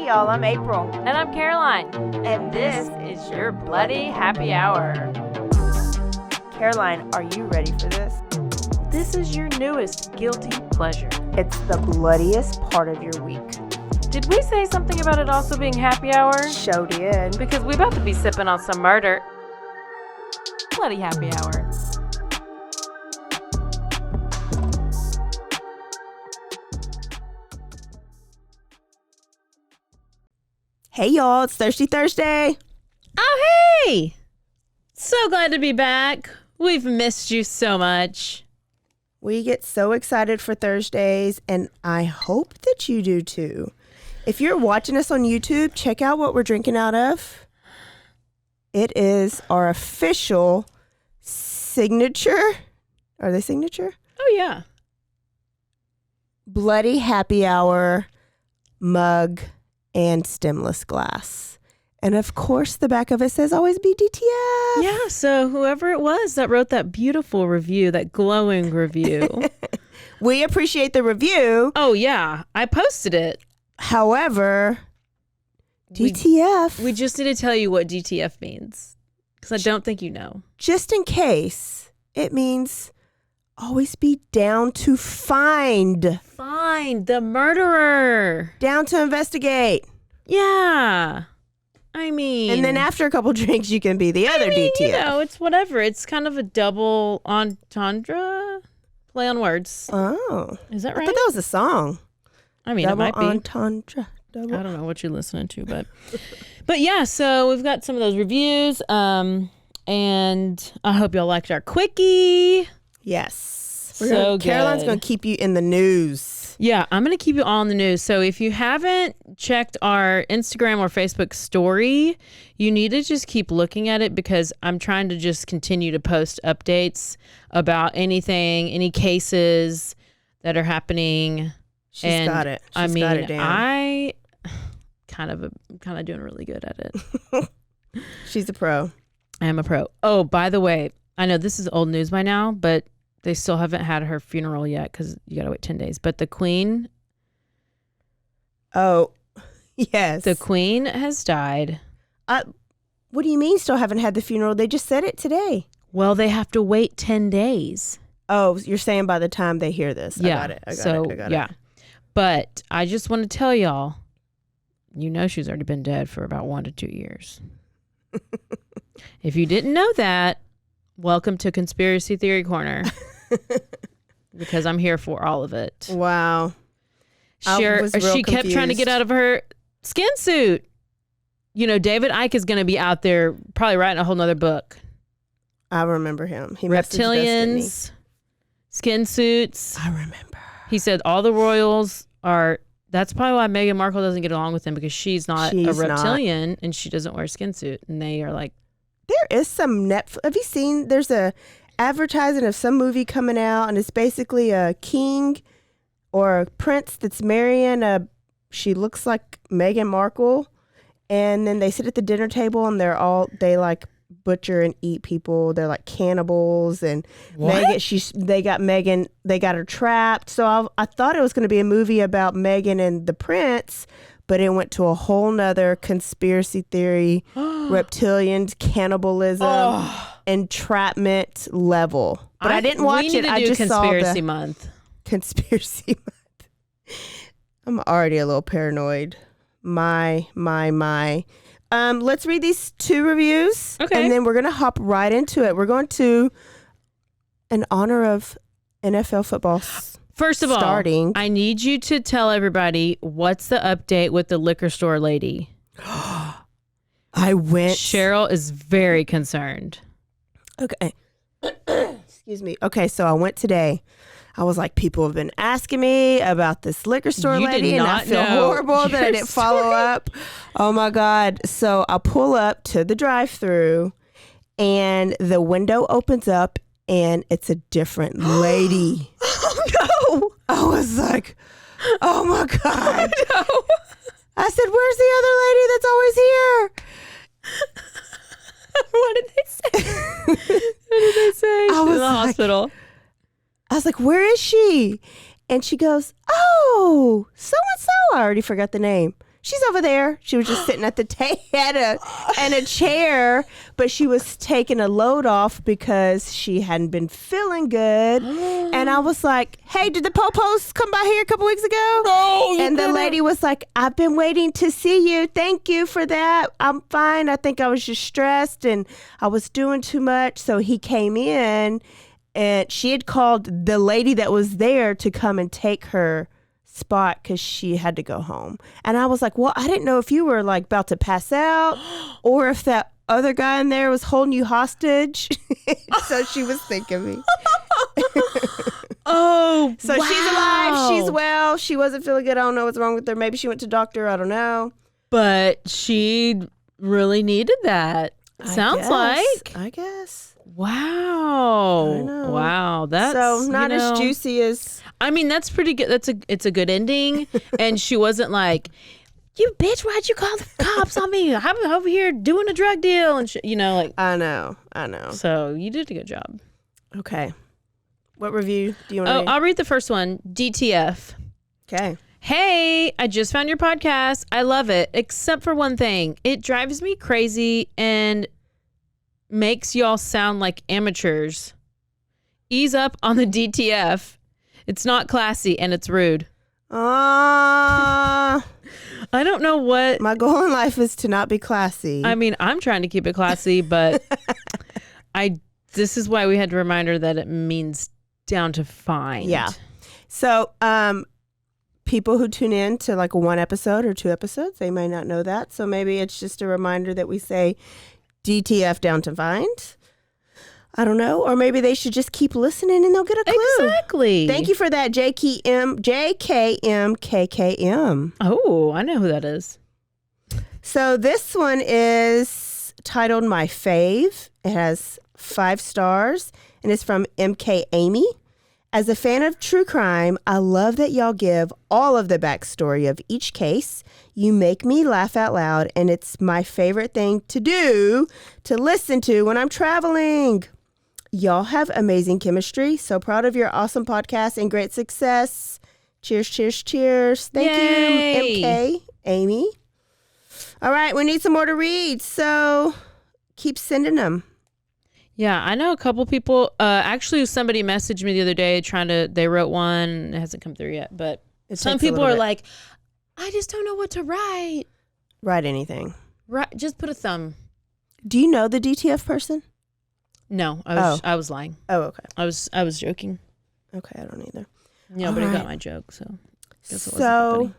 y'all. I'm April. And I'm Caroline. And this is your Bloody Happy Hour. Caroline, are you ready for this? This is your newest guilty pleasure. It's the bloodiest part of your week. Did we say something about it also being happy hour? Show did. Because we're about to be sipping on some murder. Bloody Happy Hour. Hey y'all, it's Thirsty Thursday. Oh, hey! So glad to be back. We've missed you so much. We get so excited for Thursdays, and I hope that you do too. If you're watching us on YouTube, check out what we're drinking out of. It is our official signature. Are they signature? Oh, yeah. Bloody Happy Hour mug and stemless glass. And of course, the back of it says always be DTF. Yeah, so whoever it was that wrote that beautiful review, that glowing review. We appreciate the review. Oh, yeah. I posted it. However, DTF. We just need to tell you what DTF means, because I don't think you know. Just in case, it means always be down to find. Find the murderer. Down to investigate. Yeah. I mean. And then after a couple drinks, you can be the other DTF. You know, it's whatever. It's kind of a double entendre. Play on words. Oh. Is that right? I thought that was a song. I mean, double it might be. Entendre. Double. I don't know what you're listening to, but yeah, so we've got some of those reviews, and I hope y'all liked our quickie. Yes. Good. Caroline's going to keep you in the news. Yeah, I'm going to keep you all in the news. So if you haven't checked our Instagram or Facebook story, you need to just keep looking at it, because I'm trying to just continue to post updates about anything, any cases that are happening. She's got it. She's got it down. I kind of doing really good at it. She's a pro. I am a pro. Oh, by the way, I know this is old news by now, but they still haven't had her funeral yet, because you got to wait 10 days. But the Queen. Oh, yes. The Queen has died. What do you mean still haven't had the funeral? They just said it today. Well, they have to wait 10 days. Oh, you're saying by the time they hear this. Yeah. I got it. I got it. But I just want to tell y'all, you know she's already been dead for about 1 to 2 years. If you didn't know that, welcome to Conspiracy Theory Corner. Because I'm here for all of it. Wow. She kept trying to get out of her skin suit. You know, David Icke is going to be out there probably writing a whole nother book. I remember him. He Reptilians, skin suits. I remember. He said all the royals are. That's probably why Meghan Markle doesn't get along with him, because she's not a reptilian and she doesn't wear a skin suit. And they are like. There is some Netflix. Have you seen? There's a advertising of some movie coming out, and it's basically a king or a prince that's marrying she looks like Meghan Markle, and then they sit at the dinner table and they like butcher and eat people. They're like cannibals, and they got her trapped. So I thought it was going to be a movie about Meghan and the prince, but it went to a whole nother conspiracy theory, reptilians, cannibalism, entrapment level. But I didn't watch it. I just saw Conspiracy Month. Conspiracy Month. I'm already a little paranoid. My. Let's read these 2 reviews. Okay. And then we're going to hop right into it. We're going to, in honor of NFL football First of all, I need you to tell everybody what's the update with the liquor store lady. I went. Cheryl is very concerned. Okay. Excuse me. Okay, so I went today. I was like, people have been asking me about this liquor store lady, and I feel horrible that I didn't follow up. Oh my God. So I pull up to the drive-thru, and the window opens up, and it's a different lady. Oh no. I was like, oh my God. Oh, no. I said, where's the other lady that's always here? What did they say? What did they say? She's in the hospital. I was like, where is she? And she goes, oh, so-and-so. I already forgot the name. she's over there. She was just sitting at the in a chair, but she was taking a load off because she hadn't been feeling good. And I was like, hey, did the Popos come by here a couple weeks ago? No, and the lady was like, I've been waiting to see you. Thank you for that. I'm fine. I think I was just stressed and I was doing too much. So he came in and she had called the lady that was there to come and take her spot because she had to go home. And I was like, well, I didn't know if you were like about to pass out or if that other guy in there was holding you hostage. So she was thinking me. Oh, so wow. She's alive. She's well. She wasn't feeling good. I don't know what's wrong with her. Maybe she went to doctor. I don't know. But she really needed that. Sounds like. I guess. Wow. I know. Wow. That's so not as juicy as. I mean, that's pretty good. It's a good ending. And she wasn't like, you bitch, why'd you call the cops on me? I'm over here doing a drug deal and like. I know. So you did a good job. Okay. What review do you want to read? I'll read the first one. DTF. Okay. Hey, I just found your podcast. I love it, except for one thing. It drives me crazy and makes y'all sound like amateurs. Ease up on the DTF. It's not classy and it's rude. I don't know what. My goal in life is to not be classy. I mean, I'm trying to keep it classy, but this is why we had to remind her that it means down to fine. Yeah. So, people who tune in to like one episode or two episodes, they may not know that. So maybe it's just a reminder that we say DTF down to find. I don't know. Or maybe they should just keep listening and they'll get a clue. Exactly. Thank you for that, JKM. Oh, I know who that is. So this one is titled My Fave. It has 5 stars and it's from MK Amy. As a fan of true crime, I love that y'all give all of the backstory of each case. You make me laugh out loud, and it's my favorite thing to do to listen to when I'm traveling. Y'all have amazing chemistry. So proud of your awesome podcast and great success. Cheers, cheers, cheers. Thank you, MK Amy. All right, we need some more to read, so keep sending them. Yeah, I know a couple people. Actually, somebody messaged me the other day they wrote one. It hasn't come through yet, but some people are like, I just don't know what to write. Write anything. Just put a thumb. Do you know the DTF person? No, I was lying. Oh, okay. I was joking. Okay, I don't either. Nobody got my joke, so guess it wasn't funny.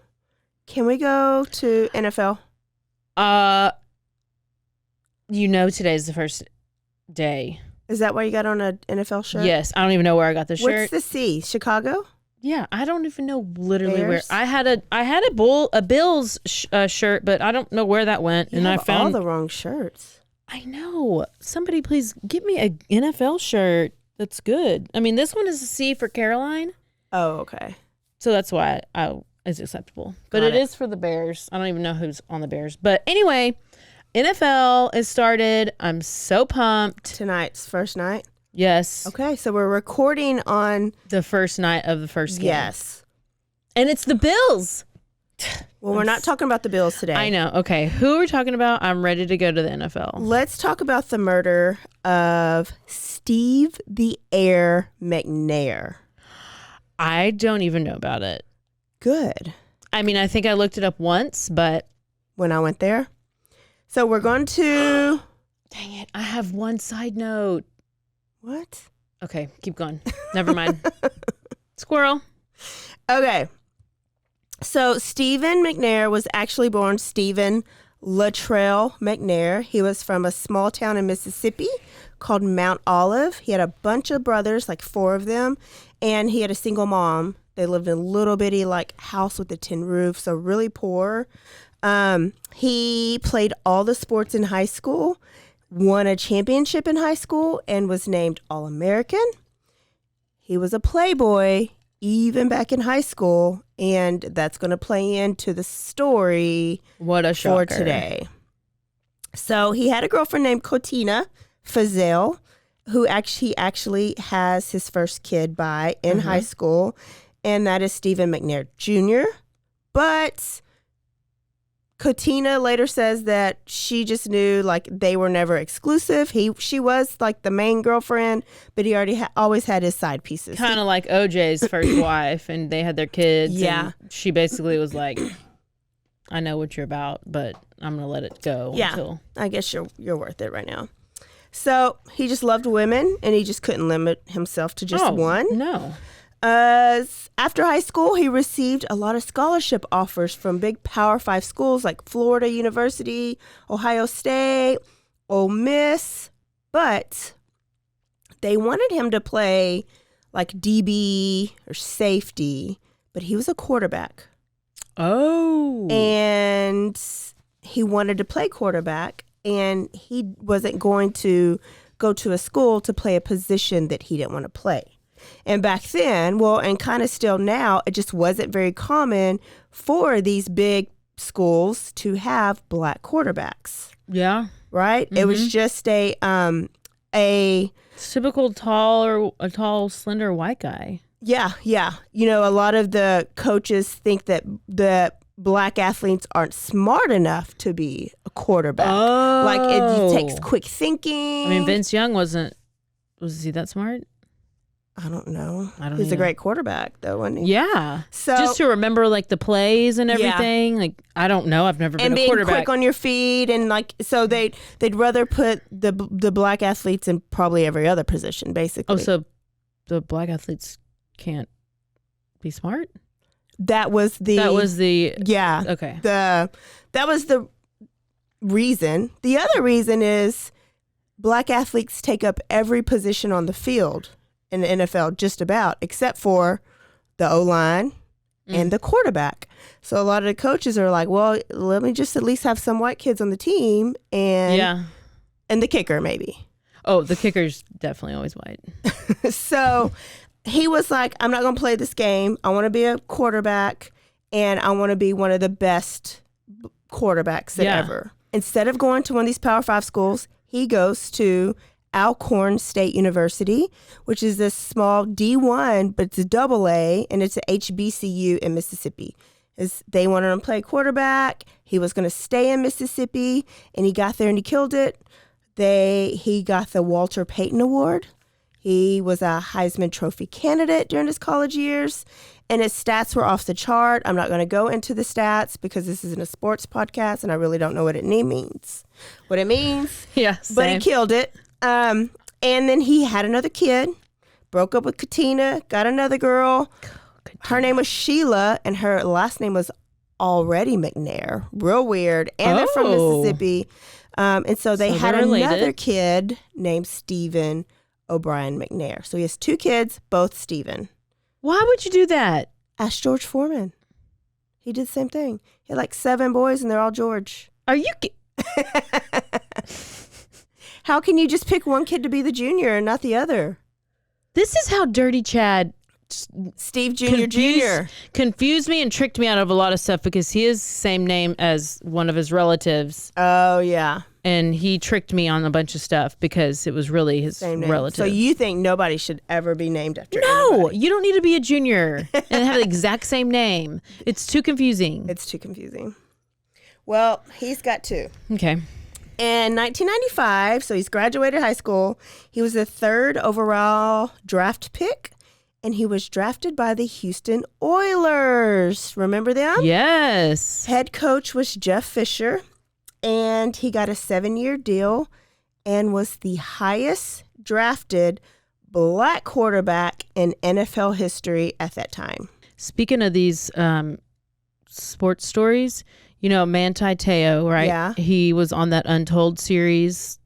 Can we go to NFL? Today's the first day. Is that why you got on an NFL shirt? Yes, I don't even know where I got the shirt. What's the C? Chicago? Yeah, I don't even know literally Bears? where. I had a Bills shirt, but I don't know where that went. You and have I found all the wrong shirts. I know. Somebody please get me a NFL shirt that's good. I mean, this one is a C for Caroline. Oh, okay. So that's why it's acceptable. But it is for the Bears. I don't even know who's on the Bears. But anyway, NFL is started. I'm so pumped. Tonight's first night? Yes. Okay, so we're recording on the first night of the first game. Yes. And it's the Bills. Well, we're not talking about the Bills today. I know. Okay. Who are we talking about? I'm ready to go to the NFL. Let's talk about the murder of Steve the Air McNair. I don't even know about it. Good. I mean, I think I looked it up once, but when I went there. So we're going to... Dang it. I have one side note. What? Okay, keep going. Never mind. Squirrel. Okay. So Stephen McNair was actually born Stephen Latrell McNair. He was from a small town in Mississippi called Mount Olive. He had a bunch of brothers, like 4 of them, and he had a single mom. They lived in a little bitty house with a tin roof, so really poor. He played all the sports in high school, won a championship in high school, and was named All-American. He was a playboy even back in high school, and that's going to play into the story what a shocker. For today. So he had a girlfriend named Cotina Fazell, who actually has his first kid by in high school, and that is Stephen McNair Jr. But Katina later says that she just knew like they were never exclusive. She was like the main girlfriend, but he already always had his side pieces. Kind of like OJ's first wife, and they had their kids. Yeah. And she basically was like, I know what you're about, but I'm going to let it go. Yeah. Until... I guess you're worth it right now. So he just loved women, and he just couldn't limit himself to just one. No. After high school, he received a lot of scholarship offers from big Power 5 schools like Florida University, Ohio State, Ole Miss, but they wanted him to play like DB or safety, but he was a quarterback. Oh. And he wanted to play quarterback, and he wasn't going to go to a school to play a position that he didn't want to play. And back then, well, and kind of still now, it just wasn't very common for these big schools to have black quarterbacks. Yeah. Right? Mm-hmm. It was just a typical tall, slender white guy. Yeah. You know, a lot of the coaches think that the black athletes aren't smart enough to be a quarterback. Oh. Like it takes quick thinking. I mean, Vince Young was he that smart? I don't know. He's a great quarterback, though, wasn't he? Yeah. So just to remember like the plays and everything. Yeah. Like I don't know. I've never been a quarterback. And being quick on your feet, and like so they'd rather put the black athletes in probably every other position, basically. Oh, so the black athletes can't be smart? That was the yeah. Okay. That was the reason. The other reason is black athletes take up every position on the field in the NFL, just about, except for the O-line and the quarterback. So a lot of the coaches are like, well, let me just at least have some white kids on the team and the kicker maybe. Oh, the kicker's definitely always white. So he was like, I'm not going to play this game. I want to be a quarterback, and I want to be one of the best quarterbacks ever. Instead of going to one of these Power 5 schools, he goes to Alcorn State University, which is this small D1, but it's a AA, and it's a HBCU in Mississippi. They wanted him to play quarterback. He was going to stay in Mississippi, and he got there and he killed it. He got the Walter Payton Award. He was a Heisman Trophy candidate during his college years, and his stats were off the chart. I'm not going to go into the stats because this isn't a sports podcast, and I really don't know what it means. Yeah, same. But he killed it. And then he had another kid, broke up with Katina, got another girl. Her name was Sheila, and her last name was already McNair. Real weird. And they're from Mississippi. And so they had another kid named Stephen O'Brien McNair. So he has two kids, both Stephen. Why would you do that? Ask George Foreman. He did the same thing. He had like 7 boys, and they're all George. Are you... How can you just pick one kid to be the junior and not the other? This is how Dirty Chad... Steve Jr. confused me and tricked me out of a lot of stuff because he is the same name as one of his relatives. Oh, yeah. And he tricked me on a bunch of stuff because it was really his relative. So you think nobody should ever be named after anybody? You don't need to be a junior and have the exact same name. It's too confusing. It's too confusing. Well, he's got 2. Okay. In 1995, so he's graduated high school, he was the 3rd overall draft pick, and he was drafted by the Houston Oilers. Remember them? Yes. Head coach was Jeff Fisher, and he got a 7-year deal and was the highest drafted black quarterback in NFL history at that time. Speaking of these sports stories, you know, Manti Te'o, right? Yeah. He was on that Untold series.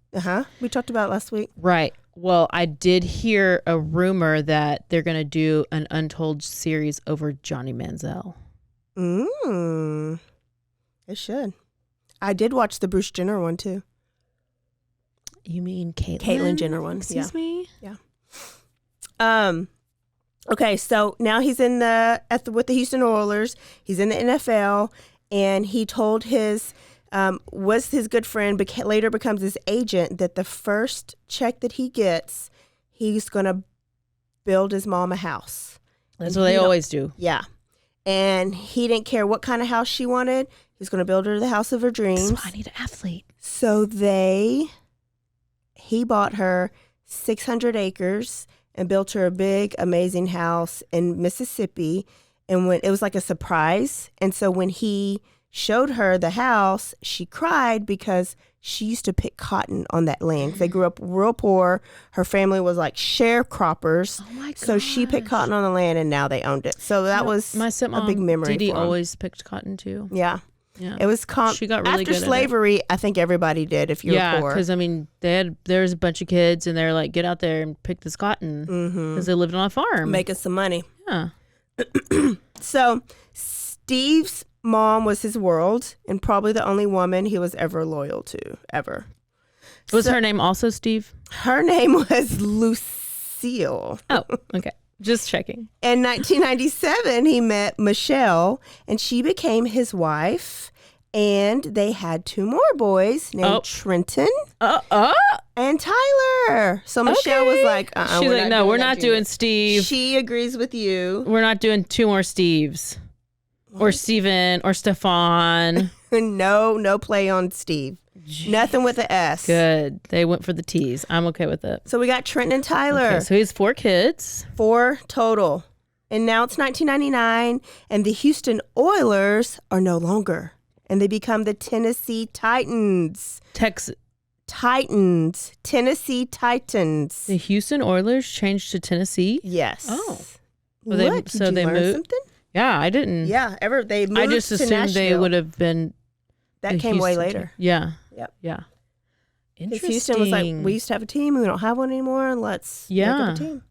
We talked about it last week. Right. Well, I did hear a rumor that they're going to do an Untold series over Johnny Manziel. It should. I did watch the Bruce Jenner one, too. You mean Caitlyn? Caitlyn Jenner one. Excuse me? Yeah. Okay, so now he's with the Houston Oilers. He's in the NFL, and he told was his good friend, but later becomes his agent, that the first check that he gets, he's going to build his mom a house. That's what they always do. Yeah. And he didn't care what kind of house she wanted. He was going to build her the house of her dreams. That's why I need an athlete. So he bought her 600 acres and built her a big, amazing house in Mississippi. And when it was like a surprise. And so when he showed her the house, she cried because she used to pick cotton on that land. They grew up real poor. Her family was like sharecroppers. Oh my god! So she picked cotton on the land, and now they owned it. So that was my stepmom, a big memory. Didi for 'em. always picked cotton too. Yeah. Yeah. It was She got really after good at slavery. I think everybody did. If you were poor, because I mean, there's a bunch of kids, and they're like, get out there and pick this cotton because they lived on a farm, making some money. Yeah. So Steve's mom was his world, and probably the only woman he was ever loyal to, ever. Was her name also Steve? Her name was Lucille. Oh, okay. Just checking. In 1997, he met Michelle, and she became his wife. And they had 2 more boys named Trenton and Tyler. So Michelle was like, she's like, no, we're not doing Steve. She agrees with you. We're not doing 2 more Steves. Or Steven or Stefan. No play on Steve. Nothing with an S. Good. They went for the T's. I'm okay with it. So we got Trenton and Tyler. Okay, so he has 4 kids. 4 total. And now it's 1999, and the Houston Oilers are no longer. And they become the Tennessee Titans. Tennessee Titans. The Houston Oilers changed to Tennessee? Yes. Oh. Well, Did they moved? Something? Yeah, I didn't. Yeah, they moved I just to assumed Nashville. they would have been. That came way later. Yeah. Yep. Yeah. Because Interesting. Houston was like, we used to have a team, we don't have one anymore, let's make up a team.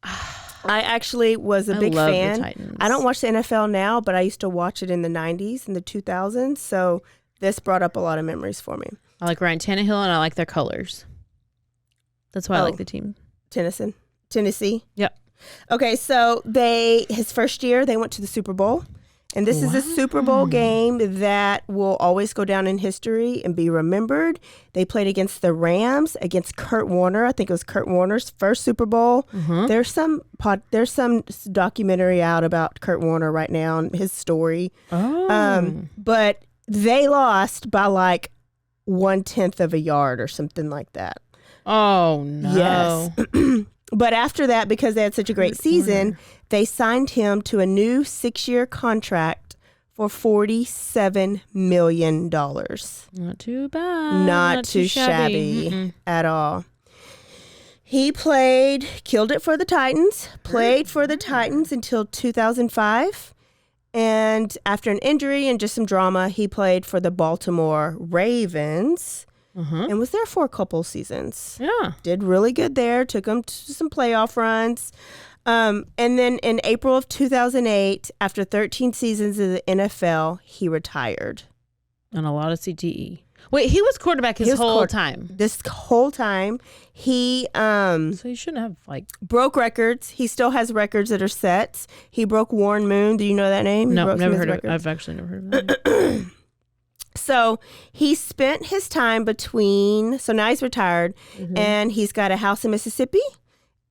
I actually was a big fan. The Titans. I don't watch the NFL now, but I used to watch it in the 90s and the 2000s, so this brought up a lot of memories for me. I like Ryan Tannehill, and I like their colors. That's why I like the team. Tennessee? Yep. Okay, so his first year, they went to the Super Bowl. And this is a Super Bowl game that will always go down in history and be remembered. They played against the Rams, against Kurt Warner. I think it was Kurt Warner's first Super Bowl. There's some documentary out about Kurt Warner right now and his story. But they lost by like 1/10 of a yard or something like that. Oh, no. Yes. But after that, because they had such a great season, they signed him to a new 6-year contract for $47 million. Not too bad. Not too shabby at all. He killed it for the Titans, played for the Titans until 2005. And after an injury and just some drama, he played for the Baltimore Ravens. And was there for a couple seasons. Yeah. Did really good there. Took them to some playoff runs. And then in April of 2008, after 13 seasons of the NFL, he retired. And a lot of CTE. Wait, he was quarterback his whole time. This whole time. He so he shouldn't have broke records. He still has records that are set. He broke Warren Moon. Do you know that name? No, never heard of it. I've actually never heard of that. So he spent his time so now he's retired, and he's got a house in Mississippi,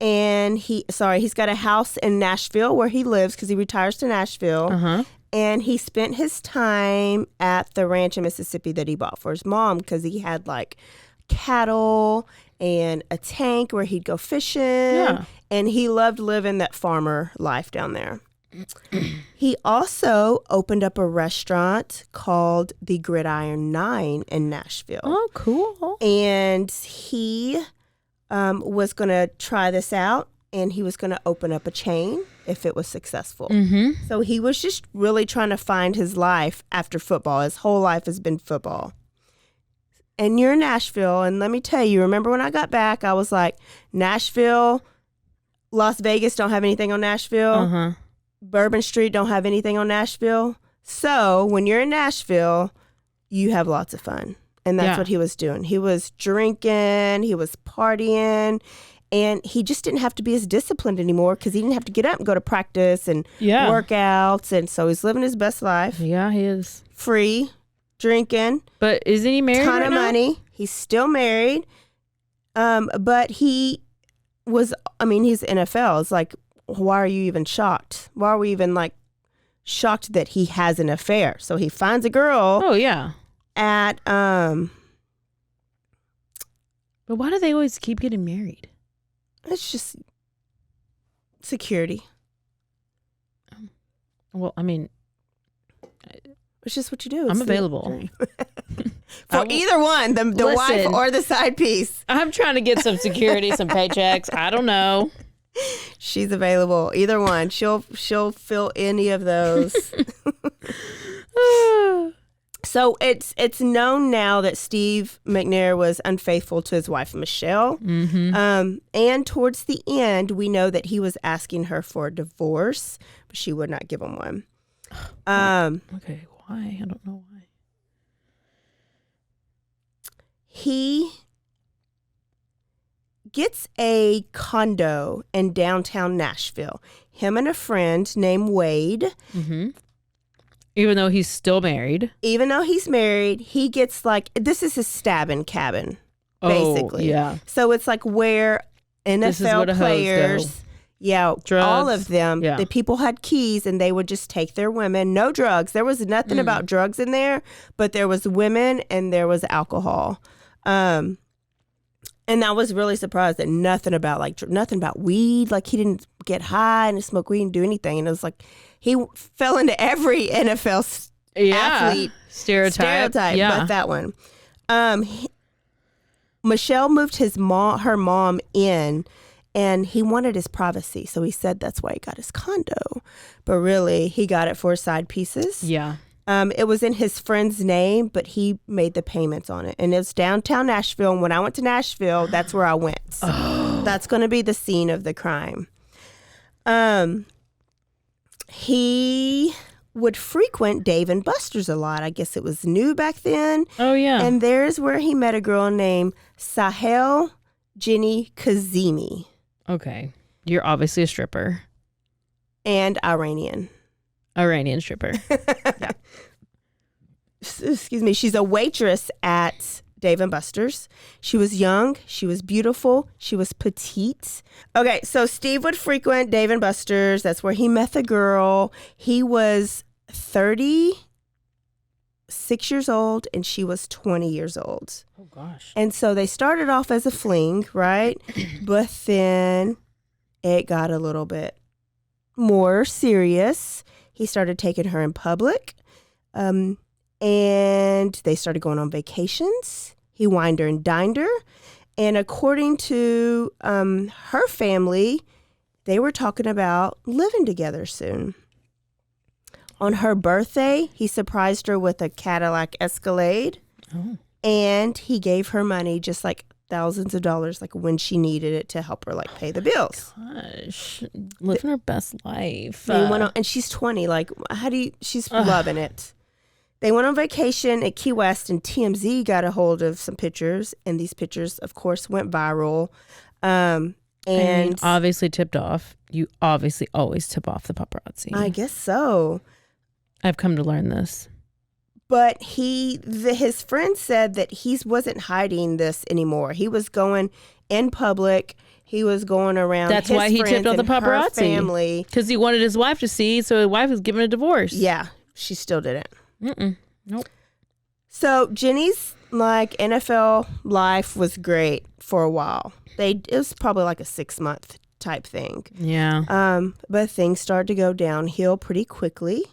and he's got a house in Nashville where he lives because he retires to Nashville, and he spent his time at the ranch in Mississippi that he bought for his mom because he had like cattle and a tank where he'd go fishing, and he loved living that farmer life down there. He also opened up a restaurant called the Gridiron 9 in Nashville. Oh, cool. And he was going to try this out, and he was going to open up a chain if it was successful. So he was just really trying to find his life after football. His whole life has been football. And you're in Nashville, and let me tell you, remember when I got back, I was like, Nashville, Las Vegas don't have anything on Nashville. Bourbon Street don't have anything on Nashville. So when you're in Nashville, you have lots of fun. And that's what he was doing. He was drinking, he was partying, and he just didn't have to be as disciplined anymore because he didn't have to get up and go to practice and workouts. And so he's living his best life. Yeah, he is. Free, drinking. But isn't he married ton of money. He's still married. But he's NFL. It's like, why are you even shocked? Why are we even like shocked that he has an affair. So he finds a girl. Oh, yeah. At But why do they always keep getting married? it's just security. Well, I mean, It's just what you do. I'm available. For either one, the wife or the side piece. I'm trying to get some security, some paychecks. I don't know. She's available. Either one. She'll fill any of those. So it's known now that Steve McNair was unfaithful to his wife, Michelle. Mm-hmm. And towards the end, we know that he was asking her for a divorce, but she would not give him one. Okay, why? I don't know why. He gets a condo in downtown Nashville. Him and a friend named Wade. Mm-hmm. Even though he's still married. Even though he's married, he gets this is his stabbing cabin, basically. Oh, yeah. So it's like where NFL players, Drugs. all of them, Yeah. the people had keys and they would just take their women. No drugs. There was nothing about drugs in there, but there was women and there was alcohol. And I was really surprised that nothing about weed. Like he didn't get high and smoke weed and do anything. And it was like he fell into every NFL athlete stereotype, but that one. Michelle moved her mom in, and he wanted his privacy, so he said that's why he got his condo. But really, he got it for side pieces. Yeah. It was in his friend's name, but he made the payments on it. And it was downtown Nashville. And when I went to Nashville, that's where I went. So that's going to be the scene of the crime. He would frequent Dave and Buster's a lot. I guess it was new back then. Oh, yeah. And there's where he met a girl named Sahel Jenni Kazemi. Okay. You're obviously a stripper. And Iranian stripper. Yeah. Excuse me. She's a waitress at Dave and Buster's. She was young. She was beautiful. She was petite. Okay, so Steve would frequent Dave and Buster's. That's where he met the girl. He was 36 years old and she was 20 years old. Oh, gosh. And so they started off as a fling, right? But then it got a little bit more serious. He started taking her in public. And they started going on vacations. He wined her and dined her. And according to her family, they were talking about living together soon. On her birthday, he surprised her with a Cadillac Escalade. Oh. And he gave her money, just like thousands of dollars, like when she needed it to help her pay the bills. Gosh, living her best life. They went on, and she's 20. She's loving it. They went on vacation at Key West, and TMZ got a hold of some pictures, and these pictures, of course, went viral. And obviously tipped off. You obviously always tip off the paparazzi. I guess so. I've come to learn this. But his friend said that he wasn't hiding this anymore. He was going in public. He was going around. That's why he tipped off the paparazzi. Family, because he wanted his wife to see. So his wife was given a divorce. Yeah, she still didn't. Nope. So Jenni's NFL life was great for a while. It was probably like a 6-month type thing. Yeah. But things started to go downhill pretty quickly.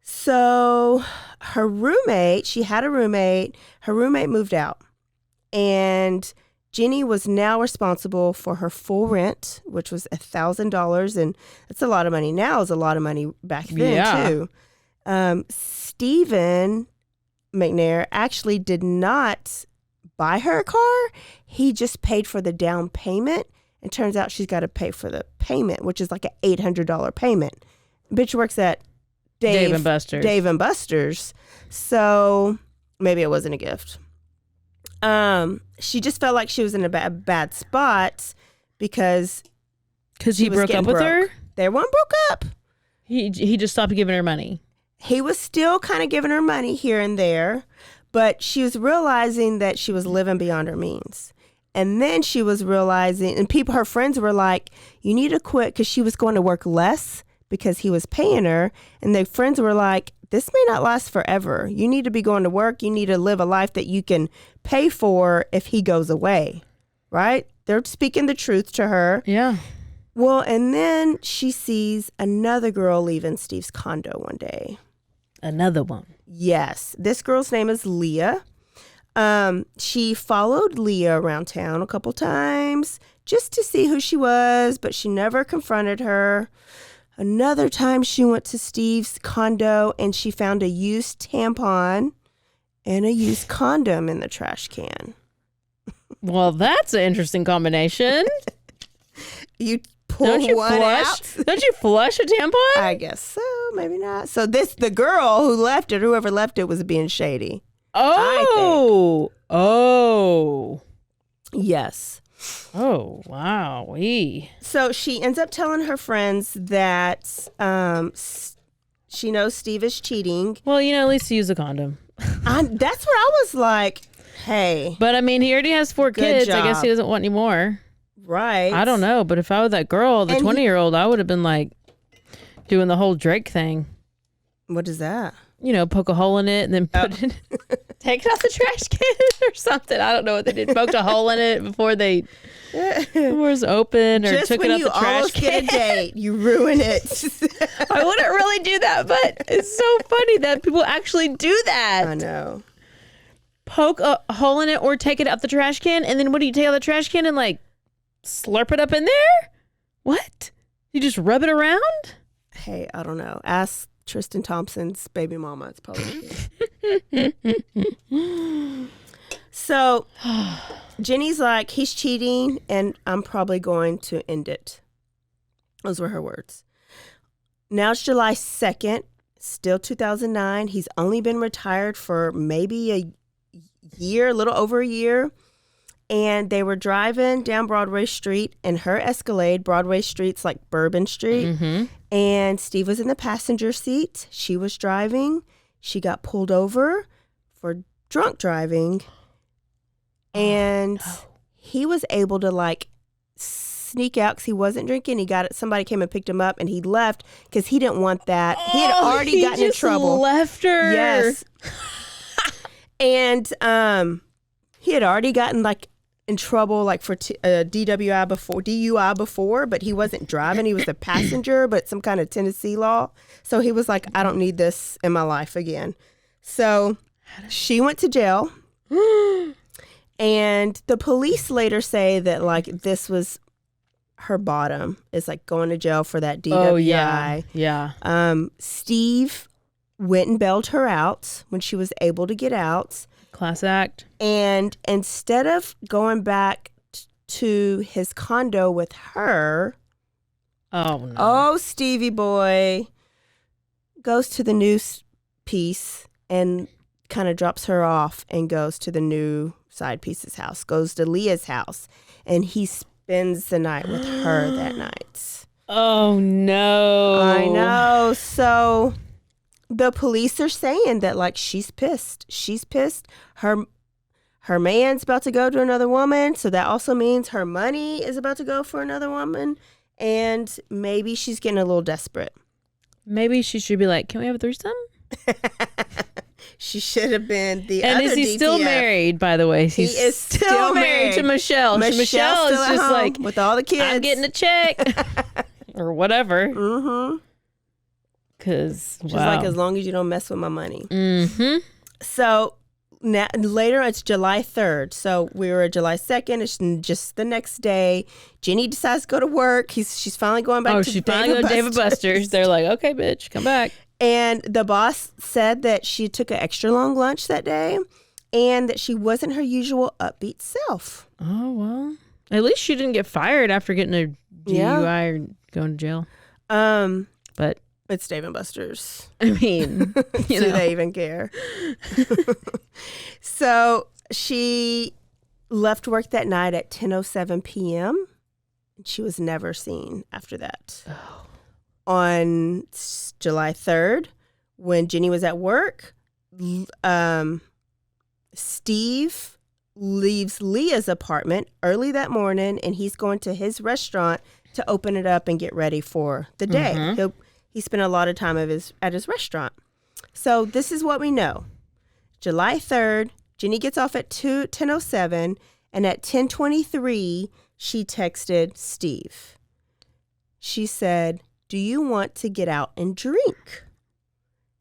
So her roommate, she had a roommate. Her roommate moved out, and Jenni was now responsible for her full rent, which was $1,000, and that's a lot of money now. Is a lot of money back then too. Stephen McNair actually did not buy her a car. He just paid for the down payment. And turns out she's got to pay for the payment, which is like an $800 payment. Bitch works at Dave and Buster's. So maybe it wasn't a gift. She just felt like she was in a bad spot because he broke up with her? They weren't broke up. He just stopped giving her money. He was still kind of giving her money here and there, but she was realizing that she was living beyond her means. And then she was realizing, and her friends were like, you need to quit, because she was going to work less because he was paying her. And the friends were like, this may not last forever. You need to be going to work. You need to live a life that you can pay for if he goes away. Right? They're speaking the truth to her. Yeah. Well, and then she sees another girl leaving Steve's condo one day. Another one. Yes. This girl's name is Leah. She followed Leah around town a couple times just to see who she was, but she never confronted her. Another time she went to Steve's condo and she found a used tampon and a used condom in the trash can. Well, that's an interesting combination. You pull one out? Don't you flush a tampon? I guess so, maybe not. So the girl who left it, whoever left it, was being shady. Oh. Yes. Oh, wow. So she ends up telling her friends that she knows Steve is cheating. Well, at least use a condom. That's where I was like, hey. But I mean, he already has 4 kids. job. I guess he doesn't want any more. Right. I don't know. But if I was that girl, the 20-year-old, I would have been like doing the whole Drake thing. What is that? Poke a hole in it and then take it out the trash can or something. I don't know what they did. Poked a hole in it before it was open, or just took it out the trash can. Get a date, you ruin it. I wouldn't really do that, but it's so funny that people actually do that. I know. Poke a hole in it or take it out the trash can, and then what do you take out the trash can and like slurp it up in there? What? You just rub it around? Hey, I don't know. Ask Tristan Thompson's baby mama. It's probably So Jenny's like, he's cheating and I'm probably going to end it. Those were her words. Now it's July 2nd, still 2009. He's only been retired for maybe a year, a little over a year. And they were driving down Broadway Street in her Escalade. Broadway Street's like Bourbon Street. Mm-hmm. And Steve was in the passenger seat. She was driving. She got pulled over for drunk driving. And he was able to like sneak out because he wasn't drinking. Somebody came and picked him up and he left because he didn't want that. He had already gotten in trouble. Left her. Yes. And he had already gotten like in trouble like for DUI before, but he wasn't driving. He was a passenger, but some kind of Tennessee law. So he was like, I don't need this in my life again. So she went to jail. And the police later say that like this was her bottom, is like going to jail for that DWI. Oh, yeah. Steve went and bailed her out when she was able to get out. Class act. And instead of going back to his condo with her, Stevie boy goes to the news piece and kind of drops her off and goes to the new side piece's house, goes to Leah's house, and he spends the night with her that night. Oh, no. I know. So the police are saying that like she's pissed. She's pissed. Her man's about to go to another woman, so that also means her money is about to go for another woman, and maybe she's getting a little desperate. Maybe she should be like, can we have a threesome? She should have been the and other is he DTF. Still married, by the way? He is still married to Michelle. Michelle is just like, with all the kids. I'm getting a check. Or whatever. Mm-hmm. Because, she's like, as long as you don't mess with my money. Mm-hmm. So now, later, it's July 3rd. So we were July 2nd. It's just the next day. Jenny decides to go to work. She's finally going back to she's finally going to David Buster's. They're like, okay, bitch, come back. And the boss said that she took an extra long lunch that day and that she wasn't her usual upbeat self. Oh, well. At least she didn't get fired after getting a DUI or going to jail. But it's Dave & Buster's. I mean, do they even care? So she left work that night at 10:07 p.m. She was never seen after that. Oh. On July 3rd, when Jenny was at work, Steve leaves Leah's apartment early that morning, and he's going to his restaurant to open it up and get ready for the day. Mm-hmm. he spent a lot of time at his restaurant. So this is what we know. July 3rd, Jenni gets off at 10:07, and at 10:23, she texted Steve. She said, "Do you want to get out and drink?"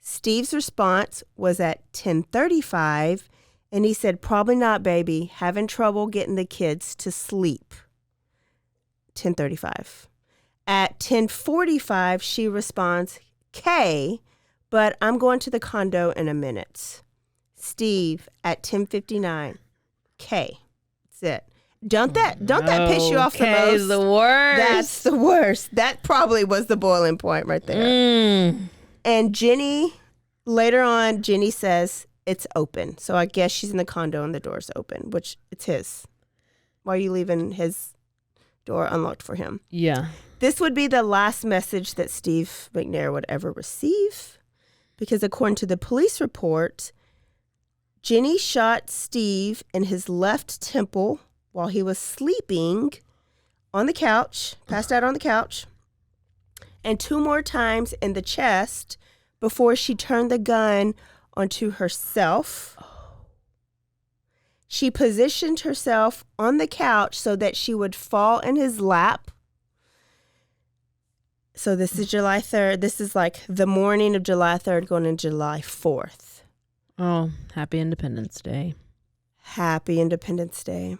Steve's response was at 10:35, and he said, "Probably not, baby. Having trouble getting the kids to sleep." 10:35. At 10:45, she responds, "K, but I'm going to the condo in a minute." Steve at 10:59, "K." That's it. Don't that piss you off the most? K is the worst. That's the worst. That probably was the boiling point right there. And Jenni, later on, Jenni says it's open. So I guess she's in the condo and the door's open, which it's his. Why are you leaving his door unlocked for him? Yeah. This would be the last message that Steve McNair would ever receive, because according to the police report, Jenni shot Steve in his left temple while he was sleeping on the couch, passed out on the couch, and 2 more times in the chest before she turned the gun onto herself. She positioned herself on the couch so that she would fall in his lap. So this is July 3rd. This is like the morning of July 3rd going into July 4th. Oh, happy Independence Day. Happy Independence Day.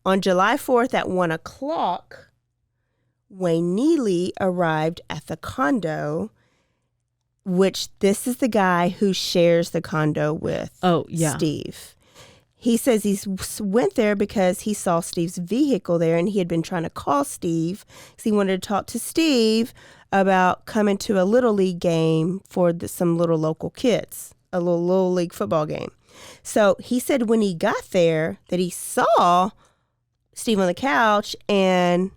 On July 4th at 1 o'clock, Wayne Neely arrived at the condo, which this is the guy who shares the condo with Steve. He says he went there because he saw Steve's vehicle there, and he had been trying to call Steve because he wanted to talk to Steve about coming to a Little League game for some little local kids, a little league football game. So he said when he got there that he saw Steve on the couch, and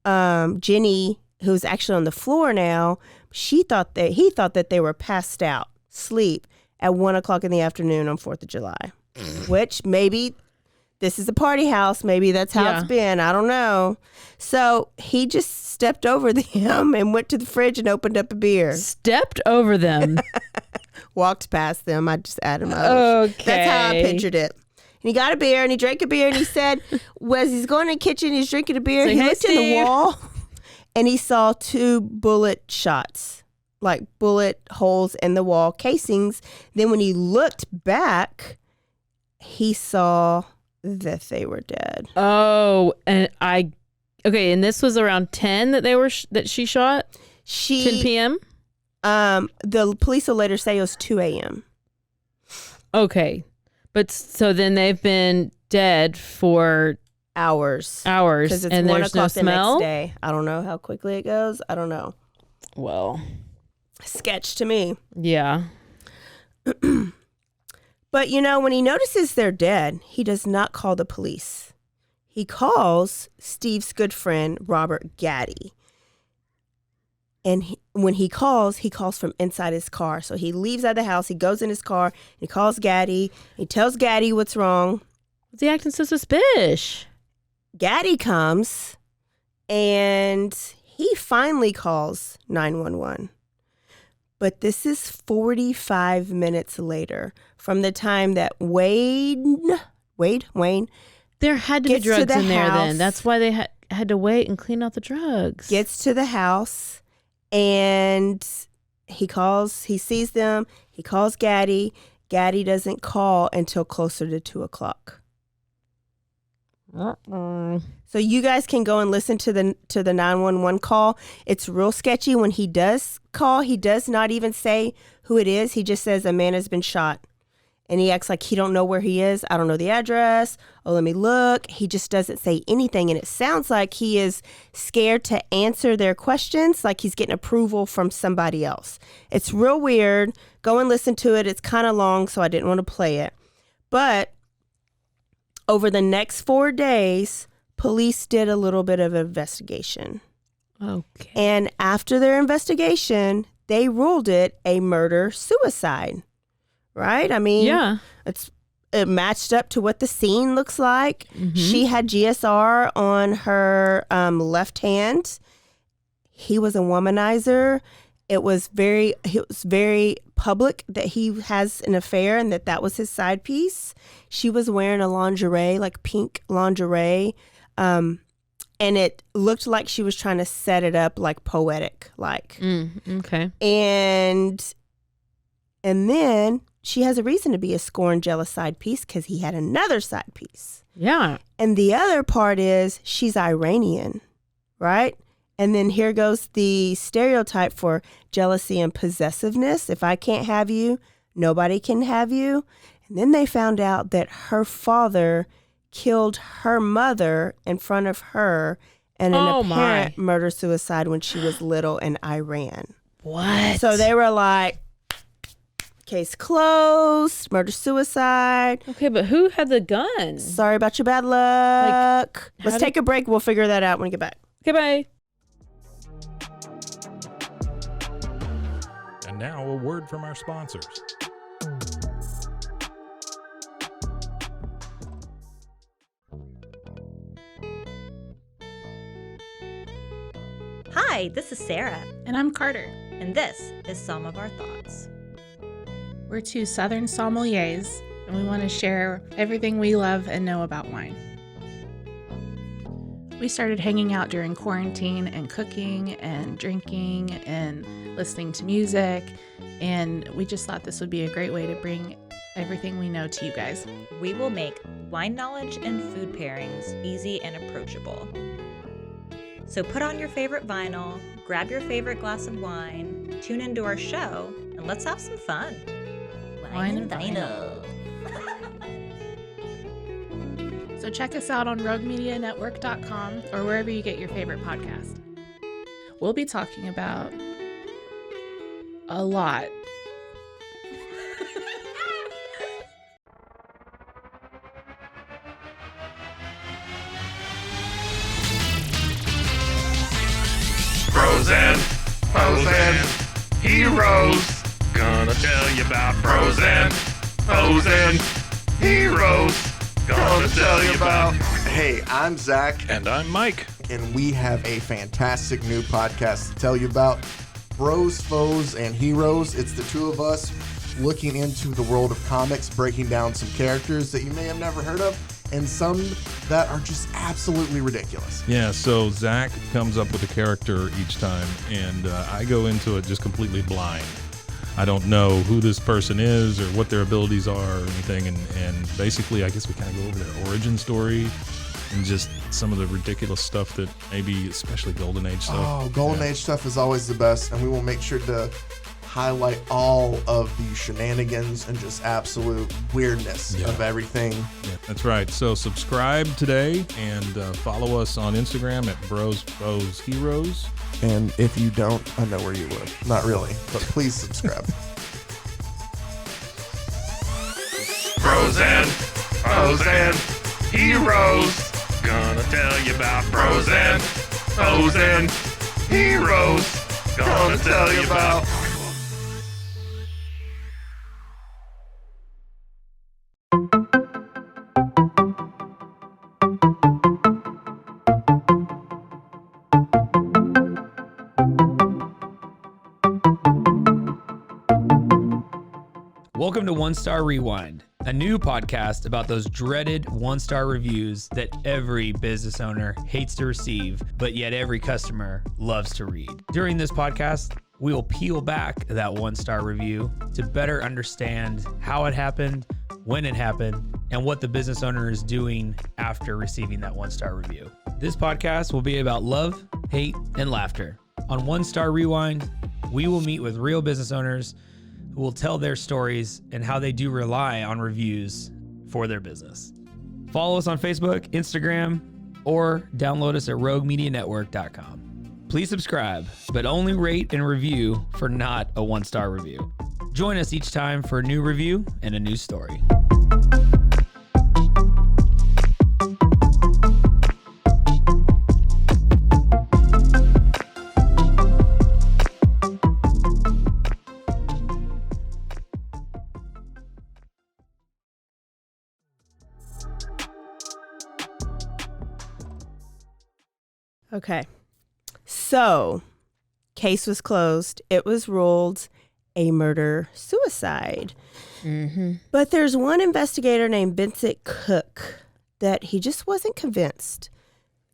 Jenni, who's actually on the floor now, he thought that they were passed out, sleep at 1 o'clock in the afternoon on 4th of July. Which maybe this is a party house. Maybe that's how it's been. I don't know. So he just stepped over them and went to the fridge and opened up a beer. Stepped over them. Walked past them. I just added my Okay. That's how I pictured it. And he got a beer and he drank a beer, and he said, as he's going in the kitchen, he's drinking a beer. He looked in the wall and he saw 2 bullet shots, like bullet holes in the wall casings. Then when he looked back, he saw that they were dead. Oh, and and this was around 10 that she shot? 10 p.m.? The police will later say it was 2 a.m. Okay. But so then they've been dead for hours. Because it's and 1 there's no o'clock the smell? next day. I don't know how quickly it goes. I don't know. Well. Sketch to me. Yeah. But, when he notices they're dead, he does not call the police. He calls Steve's good friend, Robert Gaddy. And when he calls from inside his car. So he leaves out of the house, he goes in his car, he calls Gaddy, he tells Gaddy what's wrong. What's he acting so suspicious? Gaddy comes, and he finally calls 911. But this is 45 minutes later from the time that Wayne there had to be gets to drugs the in there house. then. That's why they had to wait and clean out the drugs. Gets to the house, and he sees them, he calls Gaddy. Gaddy doesn't call until closer to 2 o'clock. So you guys can go and listen to the 911 call. It's real sketchy. When he does call, he does not even say who it is. He just says a man has been shot. And he acts like he don't know where he is. I don't know the address. Oh, let me look. He just doesn't say anything. And it sounds like he is scared to answer their questions, like he's getting approval from somebody else. It's real weird. Go and listen to it. It's kind of long, so I didn't want to play it. But over the next 4 days, police did a little bit of investigation. Okay. And after their investigation, they ruled it a murder-suicide. Right? I mean, yeah, it matched up to what the scene looks like. Mm-hmm. She had GSR on her left hand. He was a womanizer. it was very public that he has an affair and that was his side piece. She was wearing a lingerie, like pink lingerie, and it looked like she was trying to set it up like poetic, like. Okay. And then she has a reason to be a scorned, jealous side piece because he had another side piece. Yeah. And the other part is she's Iranian, right? And then here goes the stereotype for jealousy and possessiveness. If I can't have you, nobody can have you. And then they found out that her father killed her mother in front of her in an apparent murder-suicide when she was little in Iran. What? So they were like, case closed, murder-suicide. Okay, but who had the gun? Sorry about your bad luck. Let's take a break. We'll figure that out when we get back. Okay, bye. And now a word from our sponsors. Hi, this is Sarah. And I'm Carter. And this is Some of Our Thoughts. We're two Southern sommeliers, and we want to share everything we love and know about wine. We started hanging out during quarantine and cooking and drinking and listening to music, and we just thought this would be a great way to bring everything we know to you guys. We will make wine knowledge and food pairings easy and approachable. So put on your favorite vinyl, grab your favorite glass of wine, tune into our show, and let's have some fun. Wine and vinyl. So check us out on roguemedianetwork.com or wherever you get your favorite podcast. We'll be talking about a lot. Pros and heroes. Gonna tell you about pros and heroes. Gonna tell you about. Hey, I'm Zach. And I'm Mike. And we have a fantastic new podcast to tell you about. Bros, Foes, and Heroes. It's the two of us looking into the world of comics, breaking down some characters that you may have never heard of, and some that are just absolutely ridiculous. Yeah, so Zach comes up with a character each time, and I go into it just completely blind. I don't know who this person is or what their abilities are or anything, and basically I guess we kind of go over their origin story and just some of the ridiculous stuff that maybe, especially Golden Age stuff. Oh, Golden Age stuff is always the best, and we will make sure to highlight all of the shenanigans and just absolute weirdness of everything. Yeah, that's right. So subscribe today and follow us on Instagram at Bros, Foes, Heroes. And if you don't, I know where you live. Not really, but please subscribe. Pros and Foes and Heroes. Gonna tell you about pros and foes and heroes. Gonna tell you about. Welcome to One Star Rewind, a new podcast about those dreaded one-star reviews that every business owner hates to receive, but yet every customer loves to read. During this podcast, we will peel back that one-star review to better understand how it happened, when it happened, and what the business owner is doing after receiving that one-star review. This podcast will be about love, hate, and laughter. On One Star Rewind, we will meet with real business owners who will tell their stories and how they do rely on reviews for their business. Follow us on Facebook, Instagram, or download us at roguemedianetwork.com. Please subscribe, but only rate and review for not a one-star review. Join us each time for a new review and a new story. Okay. So Case was closed. It was ruled a murder-suicide. But there's one investigator named Vincent Cook that he just wasn't convinced.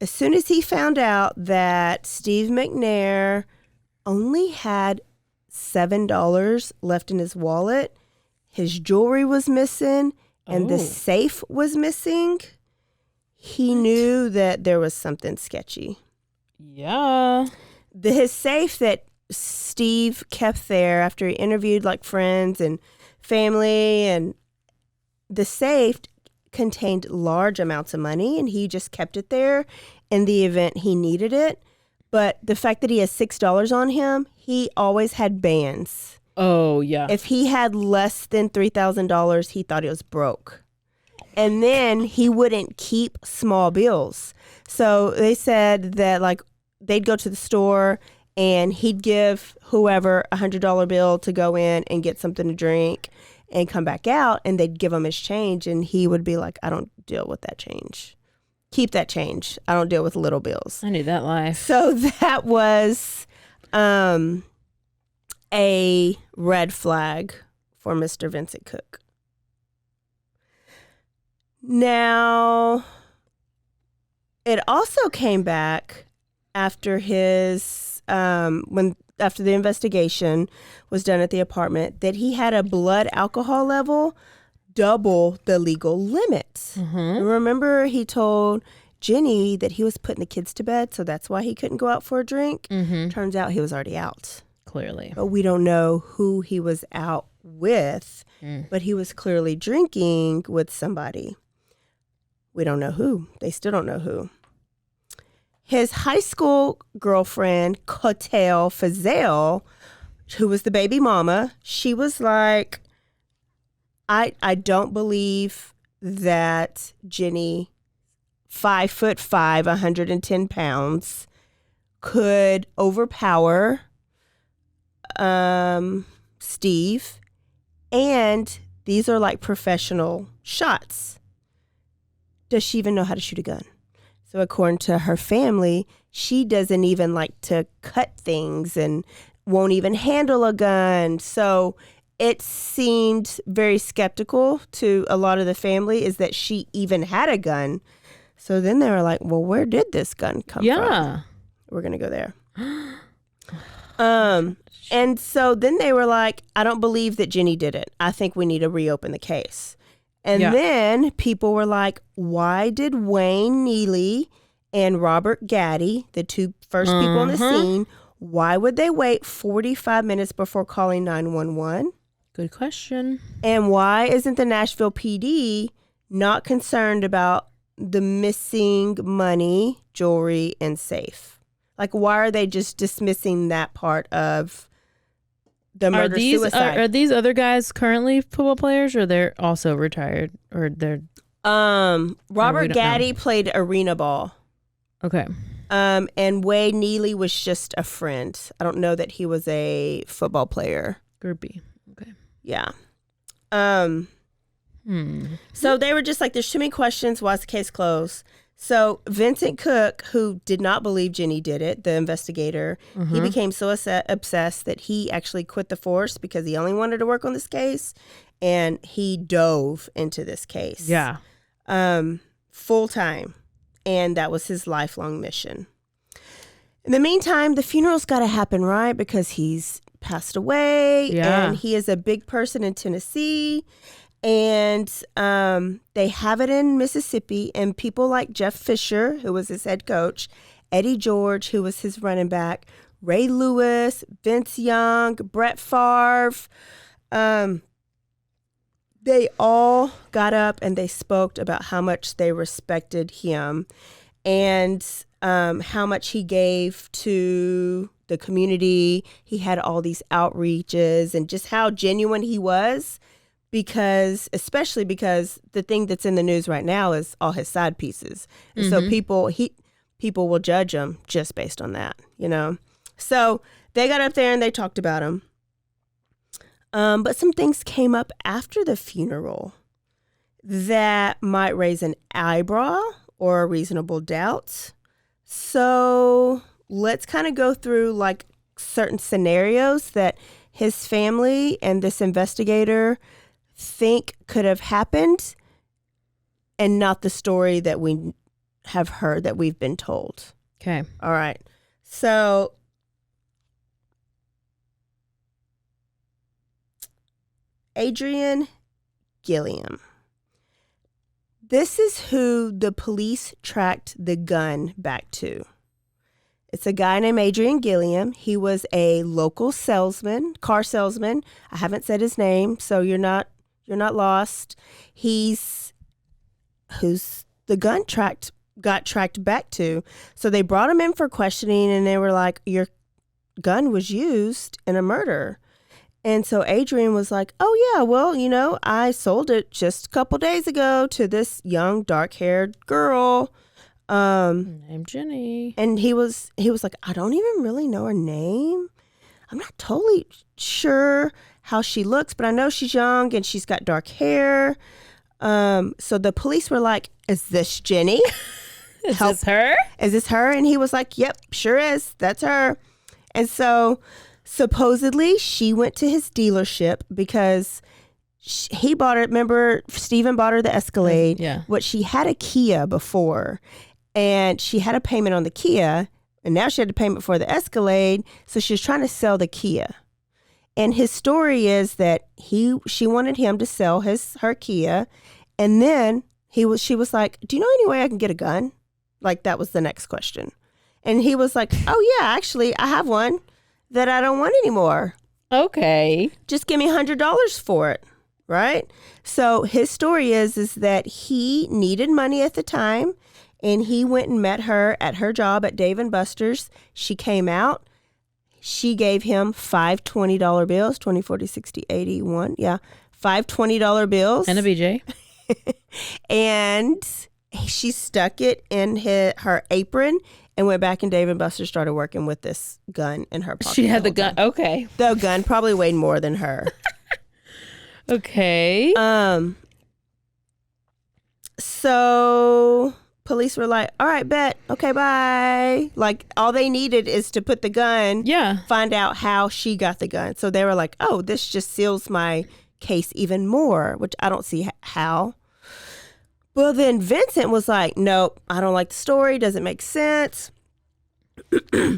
As soon as he found out that Steve McNair only had $7 left in his wallet, his jewelry was missing, and the safe was missing, he knew that there was something sketchy. Yeah. His safe that Steve kept there after he interviewed like friends and family, and the safe contained large amounts of money, and he just kept it there in the event he needed it. But the fact that he has $6 on him, he always had bands. Oh, yeah. If he had less than $3,000, he thought he was broke. And then he wouldn't keep small bills. So they said that like they'd go to the store and he'd give whoever a $100 bill to go in and get something to drink and come back out, and they'd give him his change, and he would be like, I don't deal with that change. Keep that change. I don't deal with little bills. I knew that life. So that was a red flag for Mr. Vincent Cook. Now, it also came back after his after the investigation was done at the apartment that he had a blood alcohol level double the legal limit. Remember, he told Jenni that he was putting the kids to bed, so that's why he couldn't go out for a drink. Turns out he was already out. Clearly. But we don't know who he was out with, but he was clearly drinking with somebody. We don't know who. They still don't know who. His high school girlfriend, Kotel Fazell, who was the baby mama, she was like, I don't believe that Jenni, 5'5", 110 pounds, could overpower Steve. And these are like professional shots. Does she even know how to shoot a gun? So according to her family, she doesn't even like to cut things and won't even handle a gun. So it seemed very skeptical to a lot of the family is that she even had a gun. So then they were like, well, where did this gun come from? We're going to go there. And so then they were like, I don't believe that Jenni did it. I think we need to reopen the case. And then people were like, why did Wayne Neely and Robert Gaddy, the two first people on the scene, why would they wait 45 minutes before calling 911? Good question. And why isn't the Nashville PD not concerned about the missing money, jewelry, and safe? Like, why are they just dismissing that part of the murder-suicide? Are these other guys currently football players, or they're also retired, or they're? Robert Gaddy played arena ball. Okay. And Wade Neely was just a friend. I don't know that he was a football player. Groupie. Okay. Yeah. So they were just like, there's too many questions. Why's the case closed? So Vincent Cook, who did not believe Jenni did it, the investigator, he became so obsessed that he actually quit the force because he only wanted to work on this case, and he dove into this case. Yeah. Full time. And that was his lifelong mission. In the meantime, the funeral's got to happen, right? Because he's passed away, and he is a big person in Tennessee. And they have it in Mississippi, and people like Jeff Fisher, who was his head coach, Eddie George, who was his running back, Ray Lewis, Vince Young, Brett Favre, they all got up and they spoke about how much they respected him and how much he gave to the community. He had all these outreaches and just how genuine he was. Especially because the thing that's in the news right now is all his side pieces. And so people will judge him just based on that, you know? So they got up there and they talked about him. But some things came up after the funeral that might raise an eyebrow or a reasonable doubt. So let's kind of go through like certain scenarios that his family and this investigator think could have happened and not the story that we have heard, that we've been told. Okay. All right. So Adrian Gilliam. This is who the police tracked the gun back to. It's a guy named Adrian Gilliam. He was a local salesman, car salesman. I haven't said his name, so you're not lost. Who's the gun got tracked back to. So they brought him in for questioning, and they were like, your gun was used in a murder. And so Adrian was like, oh yeah, well, I sold it just a couple days ago to this young dark-haired girl named Jenni. And he was like, I don't even really know her name. I'm not totally sure how she looks, but I know she's young and she's got dark hair. So the police were like, is this Jenni? Is this her? Is this her? And he was like, yep, sure is. That's her. And so supposedly she went to his dealership because he bought her. Remember, Steven bought her the Escalade. Yeah. What she had a Kia before, and she had a payment on the Kia, and now she had a payment for the Escalade. So she was trying to sell the Kia. And his story is that she wanted him to sell her Kia, and then she was like, do you know any way I can get a gun? Like, that was the next question. And he was like, oh yeah, actually I have one that I don't want anymore. Okay. Just give me $100 for it. Right? So his story is that he needed money at the time, and he went and met her at her job at Dave & Buster's. She came out. She gave him 5 $20 bills, 20, 40, 60, 80, 1. Yeah. 5 $20 bills. And a BJ. And she stuck it in her apron and went back, and Dave & Buster's started working with this gun in her pocket. She had the gun. Okay. The gun probably weighed more than her. Okay. So police were like, all right, bet. Okay, bye. Like, all they needed is to put the gun. Yeah. Find out how she got the gun. So they were like, oh, this just seals my case even more, which I don't see how. Well, then Vincent was like, nope, I don't like the story. Doesn't make sense.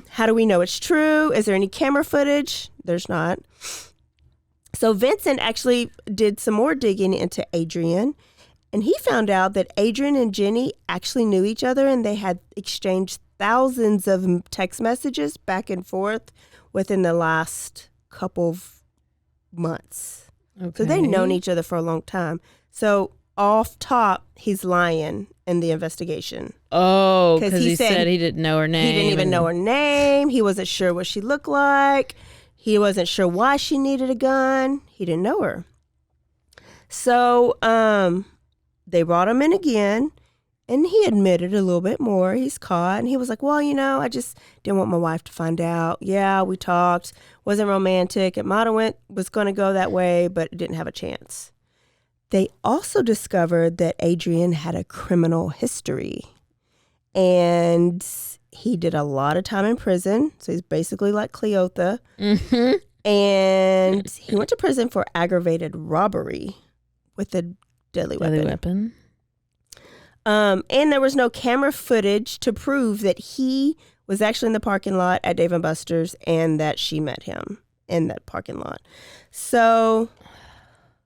How do we know it's true? Is there any camera footage? There's not. So Vincent actually did some more digging into Adrian, and he found out that Adrian and Jenni actually knew each other, and they had exchanged thousands of text messages back and forth within the last couple of months. Okay. So they'd known each other for a long time. So off top, he's lying in the investigation. Oh, because he said he didn't know her name. He didn't even know her name. He wasn't sure what she looked like. He wasn't sure why she needed a gun. He didn't know her. So they brought him in again, and he admitted a little bit more. He's caught, and he was like, well, I just didn't want my wife to find out. Yeah, we talked. Wasn't romantic. It might have was going to go that way, but it didn't have a chance. They also discovered that Adrian had a criminal history, and he did a lot of time in prison. So he's basically like Cleotha. Mm-hmm. And he went to prison for aggravated robbery with a deadly weapon. And there was no camera footage to prove that he was actually in the parking lot at Dave & Buster's and that she met him in that parking lot. So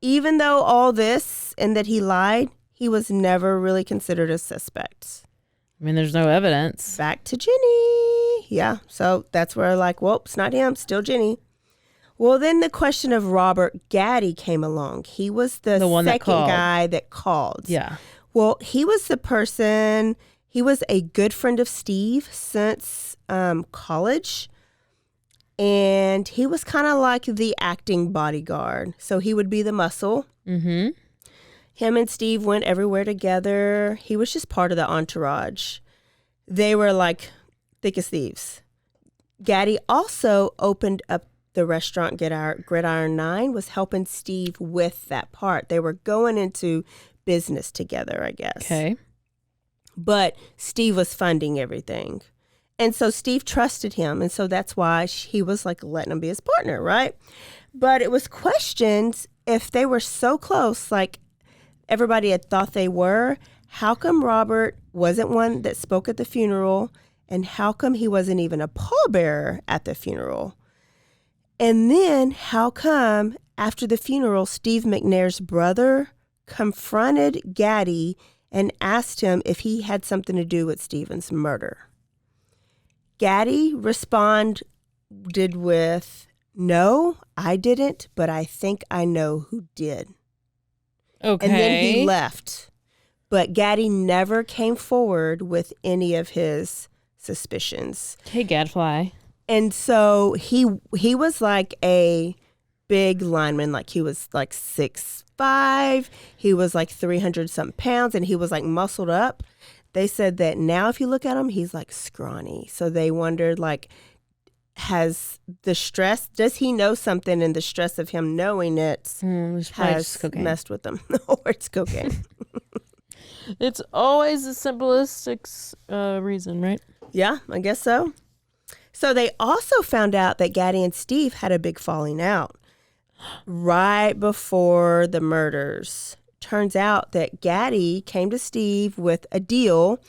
even though all this and that he lied, he was never really considered a suspect. I mean, there's no evidence. Back to Jenni. Yeah. So that's where well, it's not him, still Jenni. Well, then the question of Robert Gaddy came along. He was the second guy that called. Yeah. Well, he was the person, he was a good friend of Steve since college. And he was kind of like the acting bodyguard. So he would be the muscle. Mm-hmm. Him and Steve went everywhere together. He was just part of the entourage. They were like thick as thieves. Gaddy also opened up the restaurant Gridiron 9, was helping Steve with that part. They were going into business together, I guess. Okay. But Steve was funding everything. And so Steve trusted him. And so that's why he was like letting him be his partner, right? But it was questioned if they were so close, like everybody had thought they were, how come Robert wasn't one that spoke at the funeral? And how come he wasn't even a pallbearer at the funeral? And then how come after the funeral, Steve McNair's brother confronted Gaddy and asked him if he had something to do with Stephen's murder? Gaddy responded with, "No, I didn't, but I think I know who did." Okay. And then he left. But Gaddy never came forward with any of his suspicions. Hey, Gadfly. And so he was like a big lineman. Like he was like 6'5". He was like 300 something pounds, and he was like muscled up. They said that now if you look at him, he's like scrawny. So they wondered, like, has the stress, does he know something, and the stress of him knowing it has messed with him? Or it's cocaine. It's always the simplest reason, right? Yeah, I guess so. So they also found out that Gaddy and Steve had a big falling out right before the murders. Turns out that Gaddy came to Steve with a deal,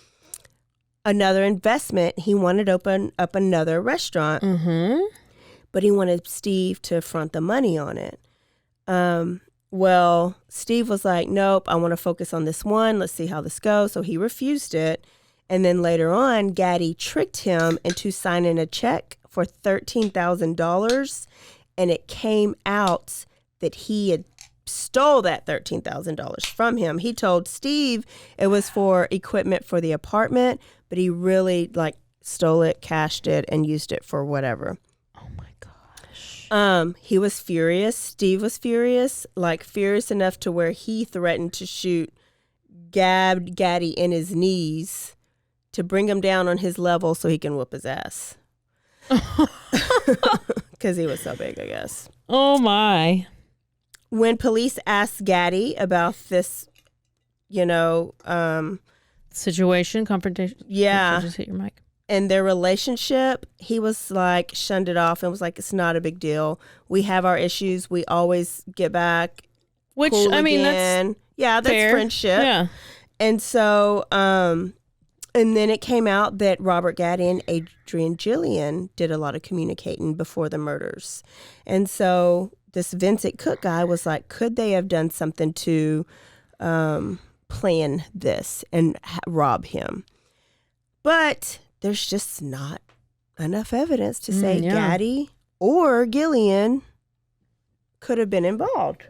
another investment. He wanted to open up another restaurant, but he wanted Steve to front the money on it. Well, Steve was like, nope, I want to focus on this one. Let's see how this goes. So he refused it. And then later on, Gaddy tricked him into signing a check for $13,000. And it came out that he had stole that $13,000 from him. He told Steve it was for equipment for the apartment, but he really like stole it, cashed it, and used it for whatever. Oh my gosh. He was furious. Steve was furious, like furious enough to where he threatened to shoot Gaddy in his knees to bring him down on his level so he can whoop his ass. Because he was so big, I guess. Oh my. When police asked Gaddy about this, Situation, confrontation. Yeah. Just hit your mic. And their relationship, he was like, shunned it off and was like, it's not a big deal. We have our issues. We always get back. Which, cool I mean, again. That's fair. friendship. Yeah. And so, and then it came out that Robert Gaddy and Adrian Gillian did a lot of communicating before the murders. And so this Vincent Cook guy was like, could they have done something to plan this and rob him? But there's just not enough evidence to say Gaddy or Gillian could have been involved.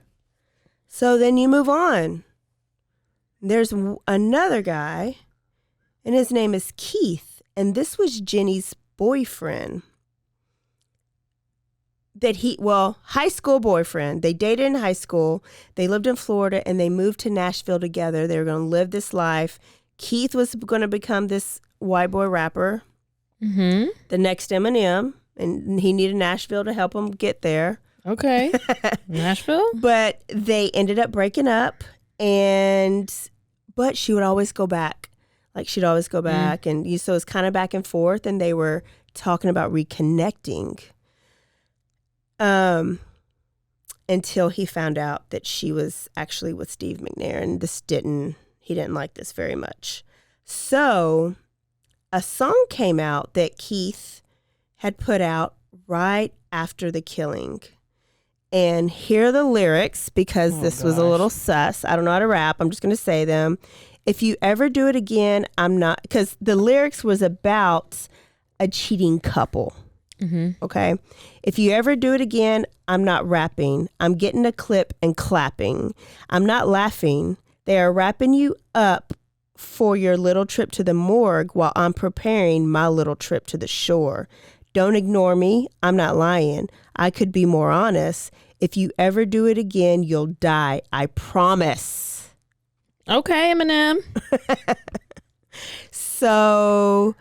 So then you move on. There's another guy, and his name is Keith, and this was Jenni's boyfriend. High school boyfriend. They dated in high school. They lived in Florida, and they moved to Nashville together. They were going to live this life. Keith was going to become this white boy rapper, the next Eminem, and he needed Nashville to help him get there. Okay. Nashville? But they ended up breaking up, but she would always go back. Like, she'd always go back, and so it's kind of back and forth, and they were talking about reconnecting. Until he found out that she was actually with Steve McNair, and he didn't like this very much. So a song came out that Keith had put out right after the killing. And here are the lyrics, because this was a little sus. I don't know how to rap. I'm just going to say them. If you ever do it again, I'm not, because the lyrics was about a cheating couple. Okay. If you ever do it again, I'm not rapping. I'm getting a clip and clapping. I'm not laughing. They are wrapping you up for your little trip to the morgue while I'm preparing my little trip to the shore. Don't ignore me. I'm not lying. I could be more honest. If you ever do it again, you'll die. I promise. Okay, Eminem. So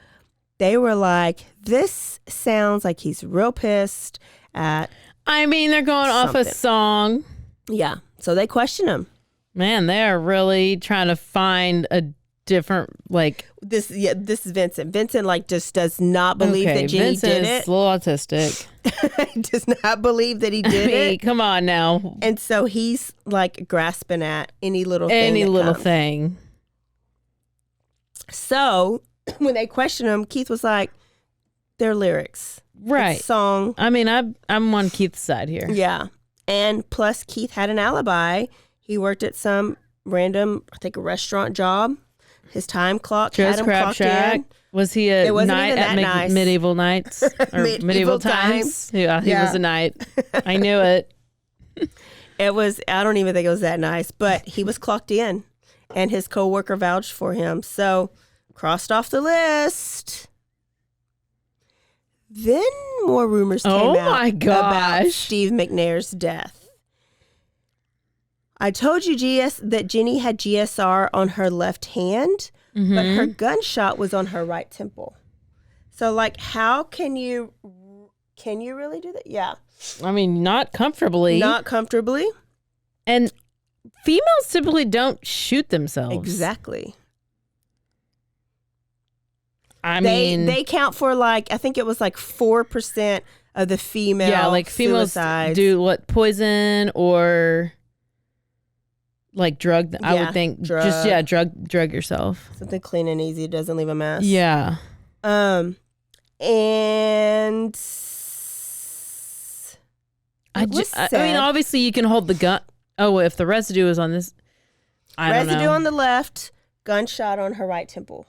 they were like, this sounds like he's real pissed at I mean, they're going off a song. Yeah. So they question him. Man, they are really trying to find a different, like. This is Vincent. Vincent like just does not believe that Jenni Vincent did is it. a little autistic. Does not believe that he did it. Come on now. And so he's like grasping at any little thing. Any that little comes. thing. So when they questioned him, Keith was like, "They're lyrics, Right. It's song." I mean, I'm on Keith's side here. Yeah, and plus Keith had an alibi. He worked at some random, I think, a restaurant job. His time clock had Joe's him Crab clocked Shack. in. Was he a It wasn't knight even at that nice. medieval nights or medieval times? Yeah, he was a knight. I knew it. It was. I don't even think it was that nice, but he was clocked in, and his coworker vouched for him. So crossed off the list. Then more rumors came Oh out my about gosh. Steve McNair's death. I told you that Jenni had GSR on her left hand, but her gunshot was on her right temple. So, like, how can you really do that? Yeah. I mean, not comfortably. Not comfortably. And females typically don't shoot themselves. Exactly. I mean, they count for like, I think it was like 4% of the female yeah, like females suicides. do what, poison or like drug. I Yeah, would think drug. drug yourself. Something clean and easy, doesn't leave a mess. Yeah. And I mean, obviously you can hold the gun. Oh, if the residue is on this, I don't know. residue on the left, gunshot on her right temple.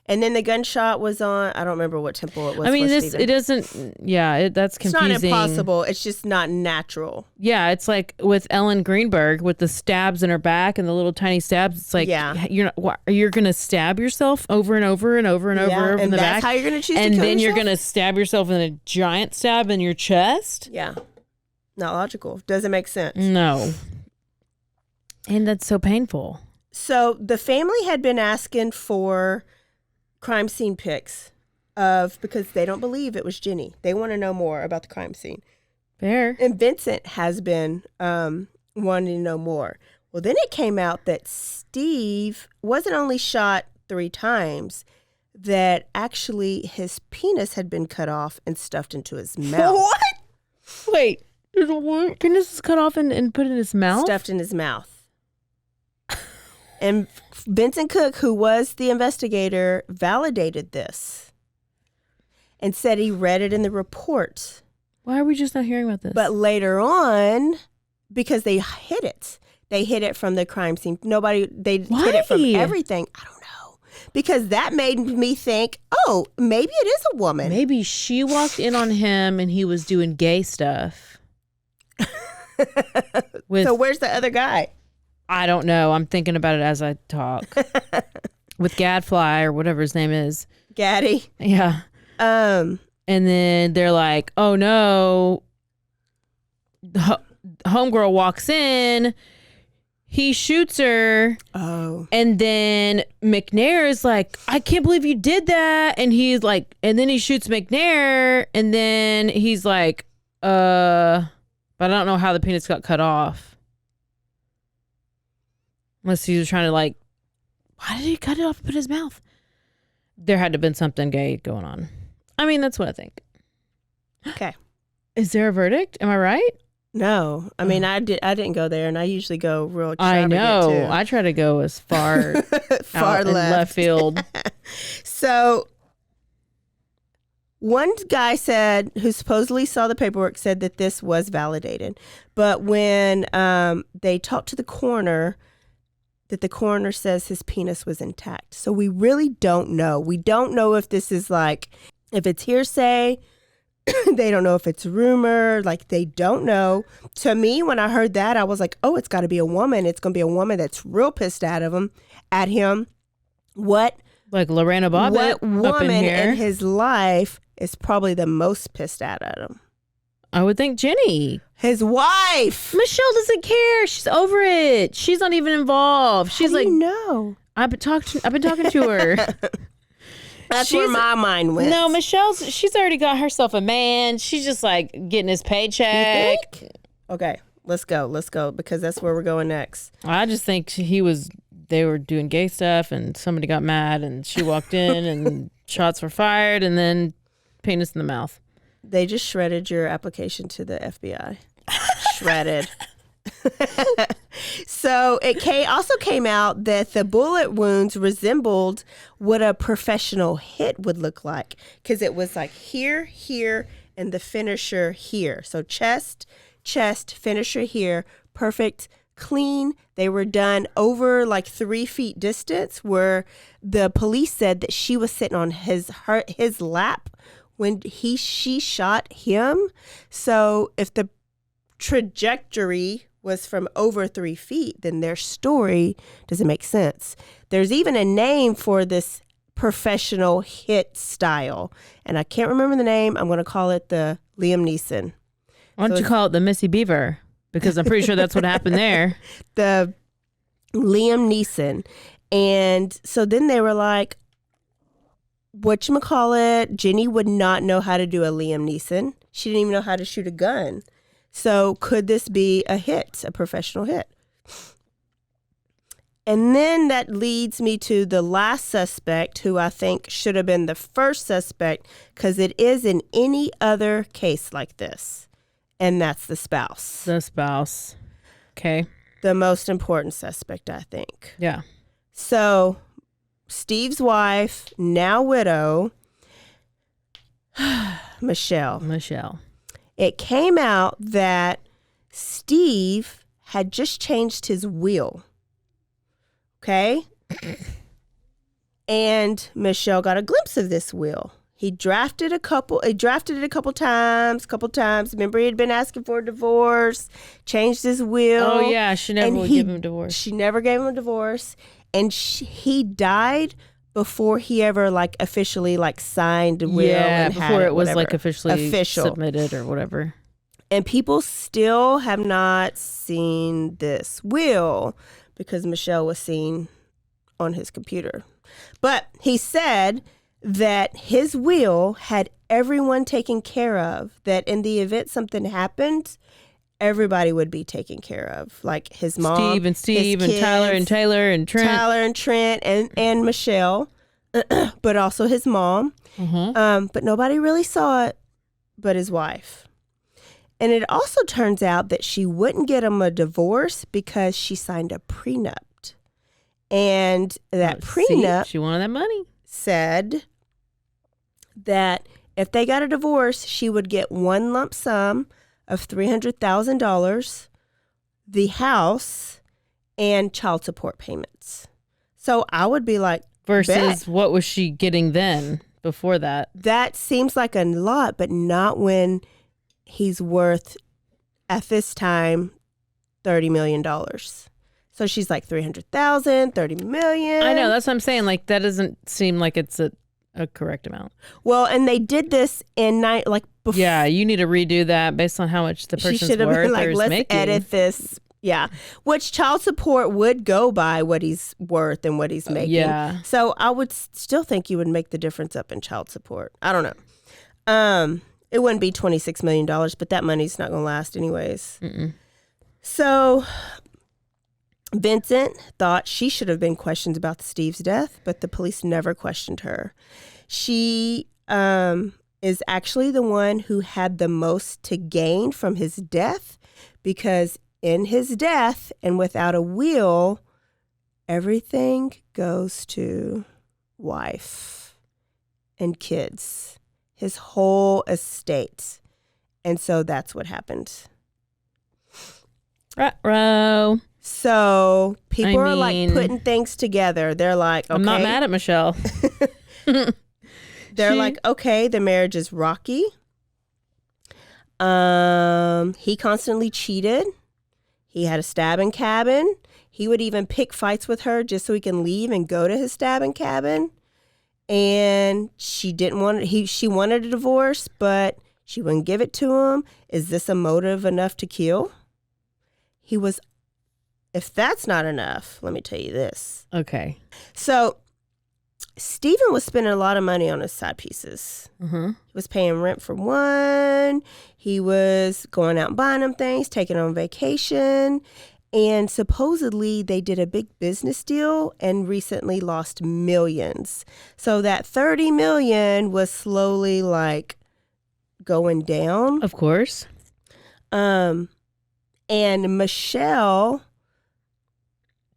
And then the gunshot was on, I don't remember what temple it was. I mean, for this, Stephen. it doesn't, yeah, that's It's confusing. not impossible. It's just not natural. Yeah, it's like with Ellen Greenberg with the stabs in her back and the little tiny stabs. It's like, Yeah. you're going to stab yourself over and over and over and over in and the that's back. how you're going to choose to and kill then you're yourself? going to stab yourself in a giant stab in your chest? Yeah. Not logical. Doesn't make sense. No. And that's so painful. So the family had been asking for crime scene pics because they don't believe it was Jenni. They want to know more about the crime scene. Fair. And Vincent has been wanting to know more. Well, then it came out that Steve wasn't only shot 3 times, that actually his penis had been cut off and stuffed into his mouth. What? Wait. Penis is cut off and put in his mouth? Stuffed in his mouth. And Vincent Cook, who was the investigator, validated this and said he read it in the report. Why are we just not hearing about this? But later on, because they hid it from the crime scene. They hid it from everything. I don't know. Because that made me think, oh, maybe it is a woman. Maybe she walked in on him and he was doing gay stuff. So where's the other guy? I don't know. I'm thinking about it as I talk. With Gadfly or whatever his name is. Gaddy. Yeah. And then they're like, oh no. Homegirl walks in. He shoots her. Oh. And then McNair is like, I can't believe you did that. And he's like, and then he shoots McNair. And then he's like, but I don't know how the penis got cut off. Unless he was trying to like, why did he cut it off and put it in his mouth? There had to have been something gay going on. I mean, that's what I think. Okay. Is there a verdict? Am I right? No. I mean, I didn't go there, and I usually go real I extravagant, know. too. I try to go as far, Far out in left field. So one guy said, who supposedly saw the paperwork, said that this was validated. But when they talked to the coroner, that the coroner says his penis was intact. So we really don't know. We don't know if this is like, if it's hearsay. They don't know if it's rumor. Like, they don't know. To me, when I heard that, I was like, oh, it's got to be a woman. It's going to be a woman that's real pissed at him. What? Like Lorena Bobbitt What up in woman here. in his life is probably the most pissed at him? I would think Jenni. His wife. Michelle doesn't care. She's over it. She's not even involved. She's How do like, you know? I've been talking to her. That's where my mind went. No, she's already got herself a man. She's just like getting his paycheck. You think? Okay, let's go because that's where we're going next. I just think he was they were doing gay stuff and somebody got mad and she walked in and shots were fired and then penis in the mouth. They just shredded your application to the FBI. Shredded. So it also came out that the bullet wounds resembled what a professional hit would look like, because it was like here, and the finisher here. So chest, finisher here, perfect, clean. They were done over like 3 feet distance, where the police said that she was sitting on his lap when she shot him. So if the trajectory was from over 3 feet, then their story doesn't make sense. There's even a name for this professional hit style, and I can't remember the name. I'm going to call it the Liam Neeson. Why don't you call it the Missy Beaver? Because I'm pretty sure that's what happened there. The Liam Neeson. And so then they were like, whatchamacallit, Jenni would not know how to do a Liam Neeson. She didn't even know how to shoot a gun. So could this be a hit, a professional hit? And then that leads me to the last suspect, who I think should have been the first suspect, because it is in any other case like this. And that's the spouse. The spouse. Okay. The most important suspect, I think. Yeah. So Steve's wife, now widow, Michelle. It came out that Steve had just changed his will. Okay? And Michelle got a glimpse of this will. He drafted it a couple times. Remember, he had been asking for a divorce, changed his will. Oh, yeah. She never would give him a divorce. She never gave him a divorce. And he died before he ever officially signed the will. Yeah, and before it was whatever. officially submitted or whatever. And people still have not seen this will because Michelle was seen on his computer. But he said that his will had everyone taken care of, that in the event something happened, everybody would be taken care of. Like his mom, Steve his and Tyler kids, and Taylor and Trent. Tyler and Trent and Michelle, but also his mom. Mm-hmm. But nobody really saw it but his wife. And it also turns out that she wouldn't get him a divorce because she signed a prenup. And that prenup, she wanted that money, said that if they got a divorce, she would get one lump sum of $300,000, the house, and child support payments. So I would be like, versus bet. What was she getting then before that? That seems like a lot, but not when he's worth, at this time, $30 million. So she's like 300,000, 30 million. I know, that's what I'm saying. Like, that doesn't seem like it's a correct amount. Well, and they did this in before. Yeah, you need to redo that based on how much the person's She should have worth been like, or is let's making. edit this. Yeah, which child support would go by what he's worth and what he's making. Yeah. So I would still think you would make the difference up in child support. I don't know. It wouldn't be $26 million, but that money's not going to last anyways. Mm-mm. So Vincent thought she should have been questioned about Steve's death, but the police never questioned her. She is actually the one who had the most to gain from his death, because in his death and without a will, everything goes to wife and kids, his whole estate. And so that's what happened. Ruh-roh. So people are mean, putting things together. They're like, okay. I'm not mad at Michelle. They're like, okay, the marriage is rocky. He constantly cheated. He had a stabbing cabin. He would even pick fights with her just so he can leave and go to his stabbing cabin. And she didn't want it. She wanted a divorce, but she wouldn't give it to him. Is this a motive enough to kill? He was. If that's not enough, let me tell you this. Okay. So Stephen was spending a lot of money on his side pieces. Mm-hmm. He was paying rent for one. He was going out and buying them things, taking on vacation. And supposedly they did a big business deal and recently lost millions. So that 30 million was slowly like going down. Of course. And Michelle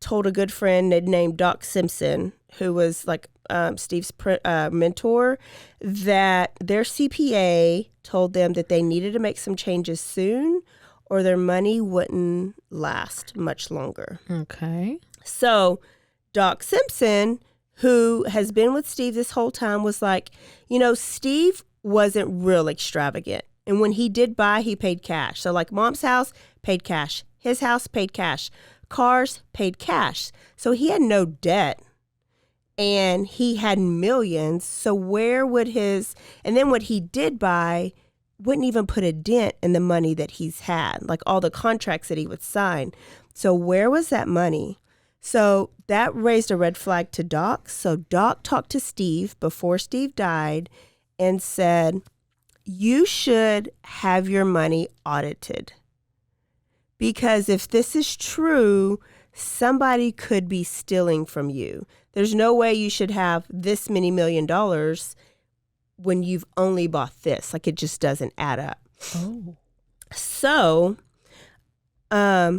told a good friend named Doc Simpson, who was like Steve's mentor, that their CPA told them that they needed to make some changes soon or their money wouldn't last much longer. Okay. So Doc Simpson, who has been with Steve this whole time, was like, Steve wasn't real extravagant. And when he did buy, he paid cash. So like Mom's house, paid cash. His house, paid cash. Cars, paid cash. So he had no debt. And he had millions. So where would and then what he did buy wouldn't even put a dent in the money that he's had, like all the contracts that he would sign. So where was that money? So that raised a red flag to Doc. So Doc talked to Steve before Steve died and said, you should have your money audited. Because if this is true, somebody could be stealing from you. There's no way you should have this many $1 million when you've only bought this. Like, it just doesn't add up. Oh. So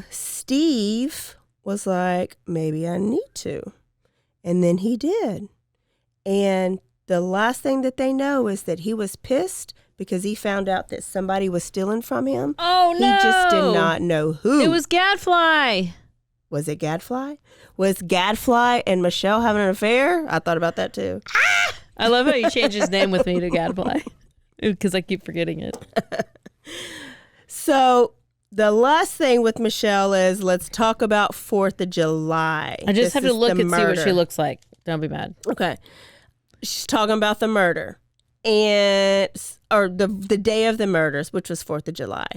Steve was like, maybe I need to. And then he did. And the last thing that they know is that he was pissed because he found out that somebody was stealing from him. Oh, no. He just did not know who. It was Gadfly. Was it Gadfly? Was Gadfly and Michelle having an affair? I thought about that too. I love how you changed his name with me to Gadfly because I keep forgetting it. So the last thing with Michelle is let's talk about 4th of July. I just have to look and see what she looks. looks like. Don't be mad. Okay. She's talking about the murder or the day of the murders, which was 4th of July.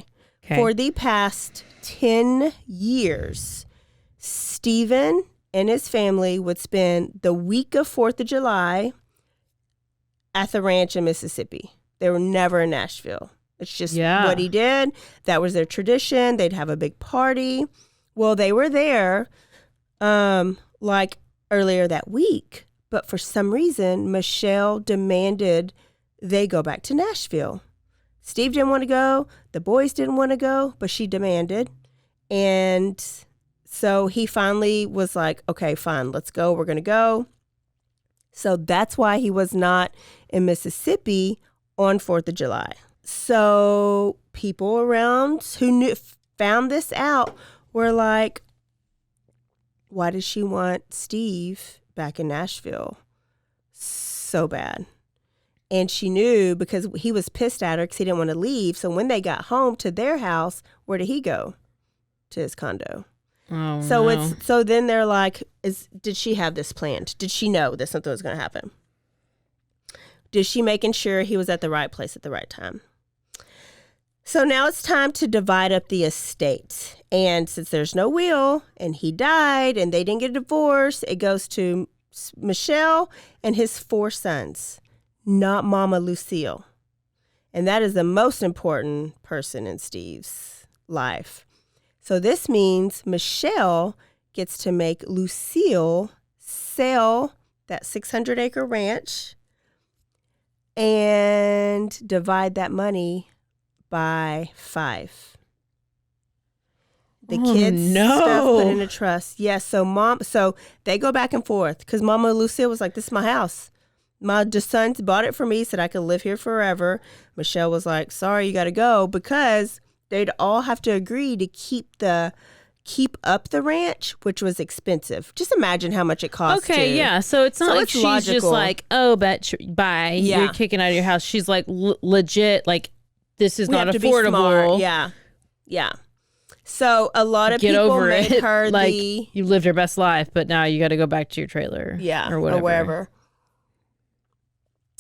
Okay. For the past 10 years, Stephen and his family would spend the week of 4th of July at the ranch in Mississippi. They were never in Nashville. It's just what he did. That was their tradition. They'd have a big party. Well, they were there like earlier that week. But for some reason, Michelle demanded they go back to Nashville. Steve didn't want to go. The boys didn't want to go, but she demanded. And so he finally was like, okay, fine, let's go. We're going to go. So that's why he was not in Mississippi on 4th of July. So people around who found this out were like, why does she want Steve back in Nashville so bad? And she knew because he was pissed at her because he didn't want to leave. So when they got home to their house, where did he go? To his condo. Oh, so no. so then they're like, did she have this planned? Did she know that something was going to happen? Did she making sure he was at the right place at the right time? So now it's time to divide up the estate. And since there's no will and he died and they didn't get a divorce, it goes to Michelle and his 4 sons, not Mama Lucille. And that is the most important person in Steve's life. So this means Michelle gets to make Lucille sell that 600-acre ranch and divide that money by 5. The kids' stuff put in a trust. Yes, so they go back and forth because Mama Lucille was like, this is my house. My sons bought it for me, said I could live here forever. Michelle was like, sorry, you got to go, because they'd all have to agree to keep up the ranch, which was expensive. Just imagine how much it costs. Okay, yeah. So it's not like she's logical. just like, oh, bye. Yeah. You're kicking out of your house. She's like legit, like, this is We not have to be affordable. smart. Yeah. So a lot of Get people over made it. her like, you lived your best life, but now you got to go back to your trailer. or whatever. wherever.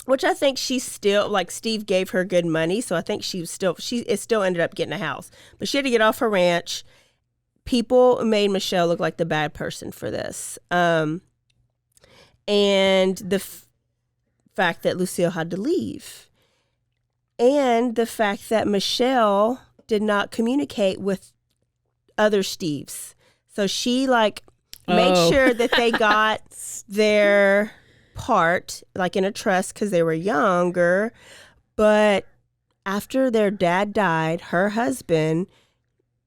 Which I think she's still, like, Steve gave her good money, so I think it still ended up getting a house. But she had to get off her ranch. People made Michelle look like the bad person for this. And the fact that Lucille had to leave. And the fact that Michelle did not communicate with other Steves. So she made sure that they got their part in a trust because they were younger. But after their dad died, her husband,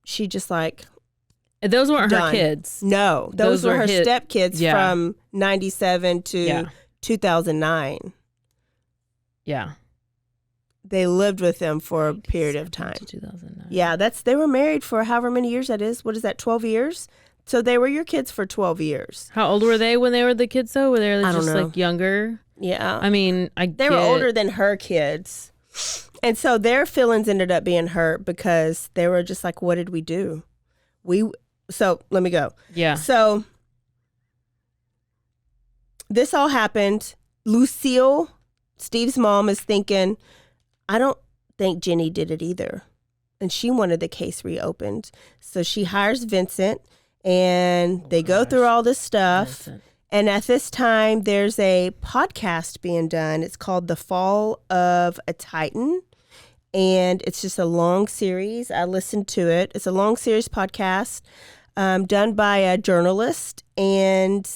she just those weren't done. Her kids. No, those were her stepkids Yeah. from 97 to 2009. Yeah. They lived with them for a period of time. 2009. Yeah, they were married for however many years that is. What is that, 12 years? So they were your kids for 12 years. How old were they when they were the kids though? Were they I don't just know. younger? Yeah. I mean, they were older than her kids. And so their feelings ended up being hurt because they were just like, what did we do? So let me go. Yeah. So this all happened. Lucille, Steve's mom, is thinking, I don't think Jenni did it either. And she wanted the case reopened. So she hires Vincent and they go through all this stuff. Vincent. And at this time, there's a podcast being done. It's called The Fall of a Titan. And it's just a long series. I listened to it. It's a long series podcast done by a journalist. And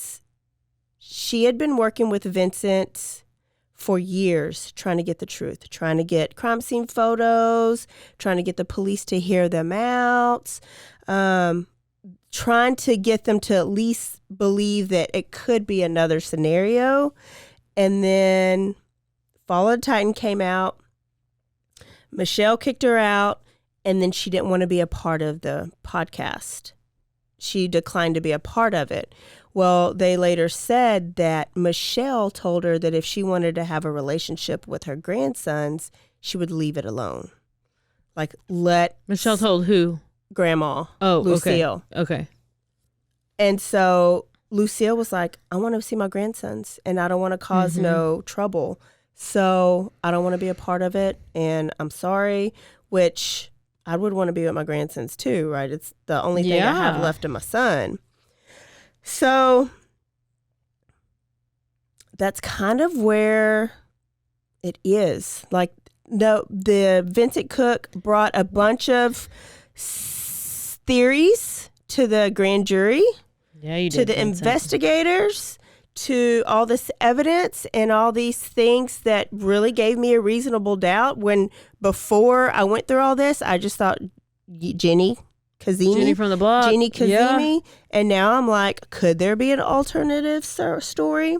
she had been working with Vincent for years, trying to get the truth, trying to get crime scene photos, trying to get the police to hear them out, trying to get them to at least believe that it could be another scenario. And then Fall of the Titan came out. Michelle kicked her out, and then she didn't want to be a part of the podcast. She declined to be a part of it. Well, they later said that Michelle told her that if she wanted to have a relationship with her grandsons, she would leave it alone. Michelle told who? Grandma. Oh, Lucille. Okay. And so Lucille was like, I want to see my grandsons and I don't want to cause no trouble. So I don't want to be a part of it. And I'm sorry, which I would want to be with my grandsons too, right? It's the only thing I have left of my son. So that's kind of where it is. The Vincent Cook brought a bunch of theories to the grand jury, to the investigators, to all this evidence and all these things that really gave me a reasonable doubt. When before I went through all this, I just thought Jenni Kazemi. Jenni from the block. Jenni Kazemi. Yeah. And now I'm like, could there be an alternative story?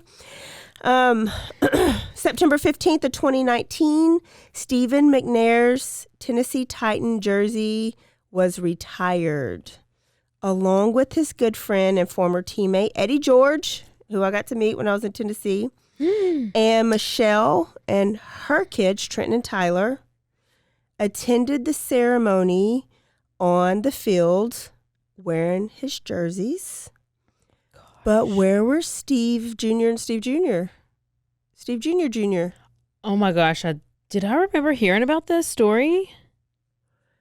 September 15th of 2019, Stephen McNair's Tennessee Titan jersey was retired, along with his good friend and former teammate, Eddie George, who I got to meet when I was in Tennessee, and Michelle and her kids, Trenton and Tyler, attended the ceremony on the field wearing his jerseys. But where were Steve Jr. and Steve Jr.? Steve Jr. Oh my gosh. Did I remember hearing about this story?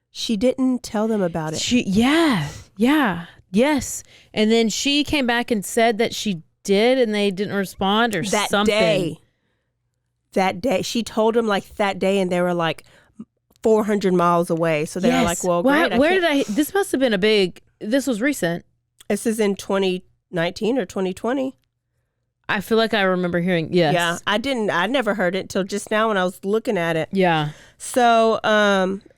She didn't tell them about it. Yes. And then she came back and said that she did and they didn't respond or something. That day. She told them that day and they were 400 miles away. So they were like, well, great. This must have been this was recent. This is in 2019 or 2020. I feel like I remember hearing, yes. Yeah, I never heard it until just now when I was looking at it. Yeah. So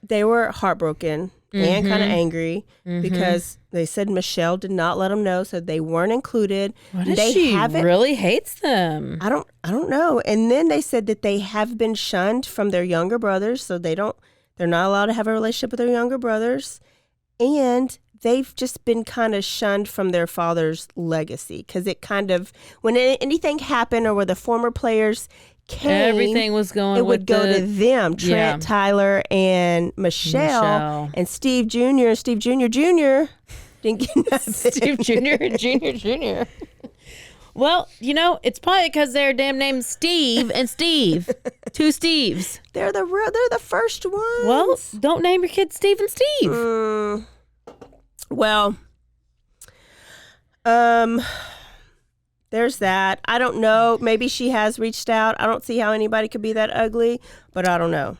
they were heartbroken and kind of angry because they said Michelle did not let them know, so they weren't included. What if she really hates them? I don't know. And then they said that they have been shunned from their younger brothers, so they're not allowed to have a relationship with their younger brothers. And they've just been kind of shunned from their father's legacy because it kind of, when anything happened or where the former players came, everything was going, it would go to them, Trent, Tyler, and Michelle. And Steve Jr. and Steve Jr. Jr. didn't get nothing. Steve Jr. and Jr. Well, it's probably because they're damn named Steve and Steve. Two Steves. They're the first ones. Well, don't name your kid Steve and Steve. Well, there's that. I don't know. Maybe she has reached out. I don't see how anybody could be that ugly, but I don't know.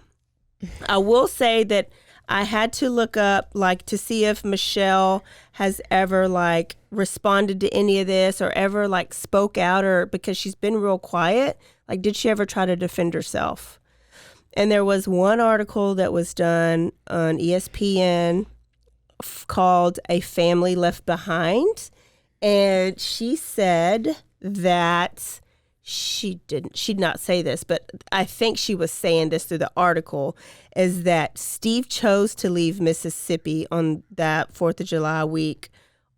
I will say that I had to look up like to see if Michelle has ever like responded to any of this or ever like spoke out, or because she's been real quiet. Like, did she ever try to defend herself? And there was one article that was done on ESPN called "A Family Left Behind," and she said that she did not say this, but I think she was saying this through the article, is that Steve chose to leave Mississippi on that 4th of July week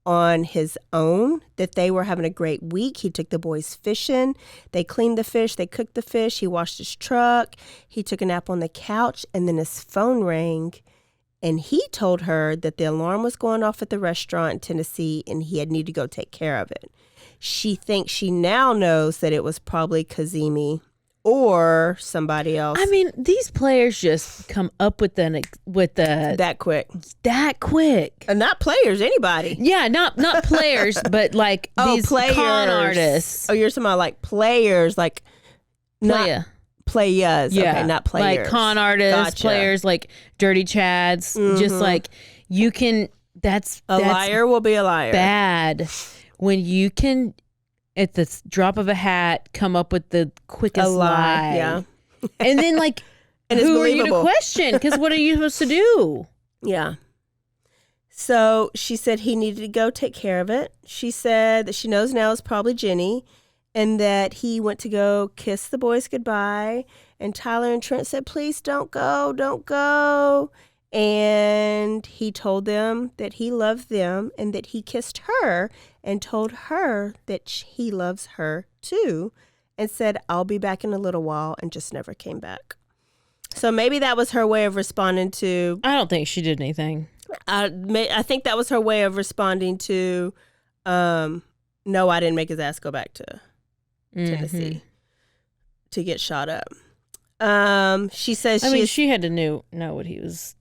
on his own, that they were having a great week. He took the boys fishing. They cleaned the fish. They cooked the fish. He washed his truck. He took a nap on the couch, and then his phone rang, and he told her that the alarm was going off at the restaurant in Tennessee, and he had need to go take care of it. She thinks she now knows that it was probably Kazemi or somebody else. I mean, these players just come up with the that quick. That quick. And not players, anybody. Yeah, not players, but like these players. con artists. Oh, you're talking about like players, like Playa. not playas. Yeah, Okay, not players. Like con artists, Gotcha. players, like dirty chads. Just like you can. That's liar will be a liar. Bad when you can, at the drop of a hat, come up with the quickest lie. Yeah, and then like, and it's who are you to believable. question? Because what are you supposed to do? Yeah. So she said he needed to go take care of it. She said that she knows now it's probably Jenni, and that he went to go kiss the boys goodbye. And Tyler and Trent said, "Please don't go, don't go." And he told them that he loved them and that he kissed her and told her that he loves her too, and said, "I'll be back in a little while," and just never came back. So maybe that was her way of responding to... I don't think she did anything. I think that was her way of responding to, no, I didn't make his ass go back to Tennessee to get shot up. She says she had to know what he was.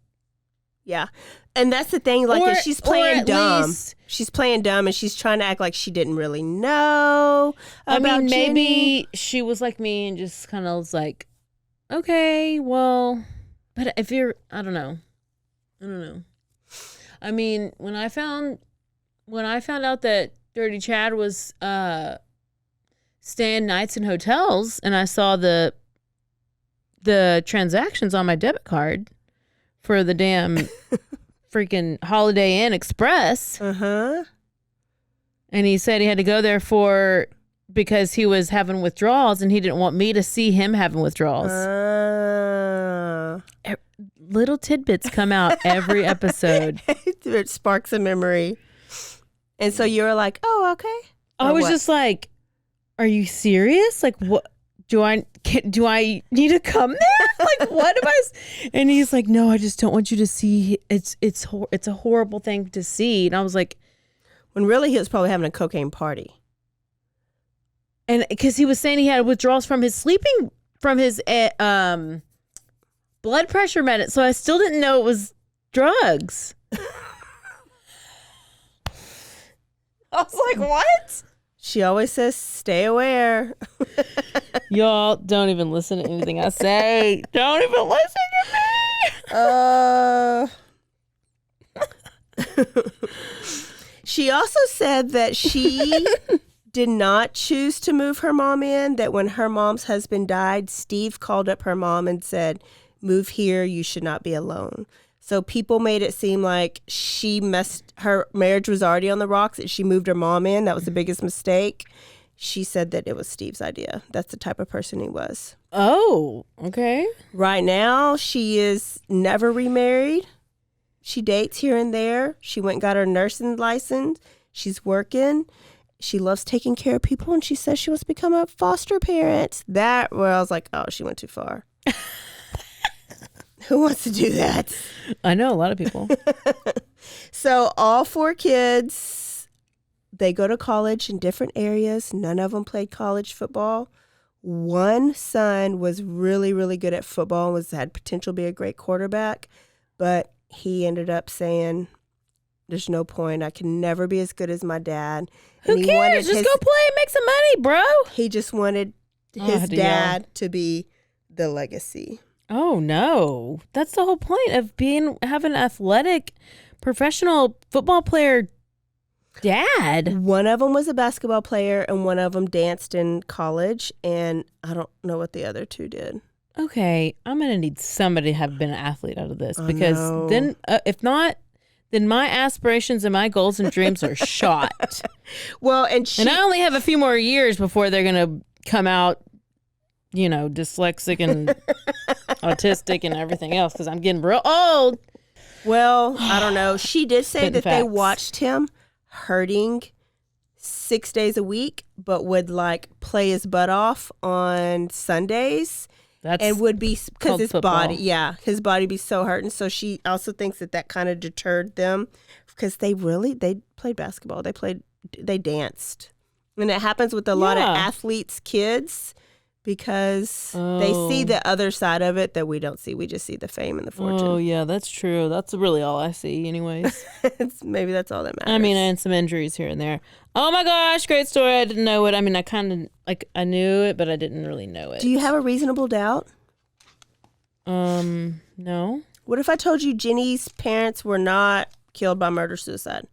Yeah. And that's the thing, like, if she's playing dumb. Least, she's playing dumb and she's trying to act like she didn't really know about maybe Jenni. she was like me and just kind of was like, okay, well, but if you're, I don't know. I mean, when I found out that Dirty Chad was staying nights in hotels, and I saw the transactions on my debit card for the damn freaking Holiday Inn Express. And he said he had to go there because he was having withdrawals, and he didn't want me to see him having withdrawals. Little tidbits come out every episode. It sparks a memory. And so you were like, oh, okay. I was just like, are you serious? Like, what? Do I need to come there? Like, what am I? And he's like, no, I just don't want you to see. It's a horrible thing to see. And I was like, when really he was probably having a cocaine party. And because he was saying he had withdrawals from his blood pressure medicine, so I still didn't know it was drugs. I was like, what? She always says, stay aware. Y'all don't even listen to anything I say. Don't even listen to me. She also said that she did not choose to move her mom in, that when her mom's husband died, Steve called up her mom and said, move here, you should not be alone. So people made it seem like her marriage was already on the rocks, that she moved her mom in. That was the biggest mistake. She said that it was Steve's idea. That's the type of person he was. Oh, okay. Right now, she is never remarried. She dates here and there. She went and got her nursing license. She's working. She loves taking care of people, and she says she wants to become a foster parent. Where I was like, oh, she went too far. Who wants to do that? I know a lot of people. So all 4 kids, they go to college in different areas. None of them played college football. One son was really, really good at football and had potential to be a great quarterback, but he ended up saying, there's no point. I can never be as good as my dad. Who cares? Just go play and make some money, bro. He just wanted his dad to be the legacy. Oh no, that's the whole point of having an athletic, professional football player dad. One of them was a basketball player, and one of them danced in college, and I don't know what the other two did. Okay, I'm gonna need somebody to have been an athlete out of this, because no. then, if not, then my aspirations and my goals and dreams are shot. Well, and I only have a few more years before they're gonna come out, dyslexic and autistic and everything else, because I'm getting real old. Well, I don't know. She did say that they facts. watched him hurting 6 days a week, but would play his butt off on Sundays. And would be because his body be so hurting. So she also thinks that kind of deterred them, because they played basketball. They danced, and it happens with a lot of athletes' kids, because they see the other side of it that we don't see. We just see the fame and the fortune. Oh yeah, that's true. That's really all I see, anyways. Maybe that's all that matters. I mean, and some injuries here and there. Oh my gosh, great story. I didn't know it. I mean, I kind of I knew it, but I didn't really know it. Do you have a reasonable doubt? No. What if I told you Jenni's parents were not killed by murder-suicide?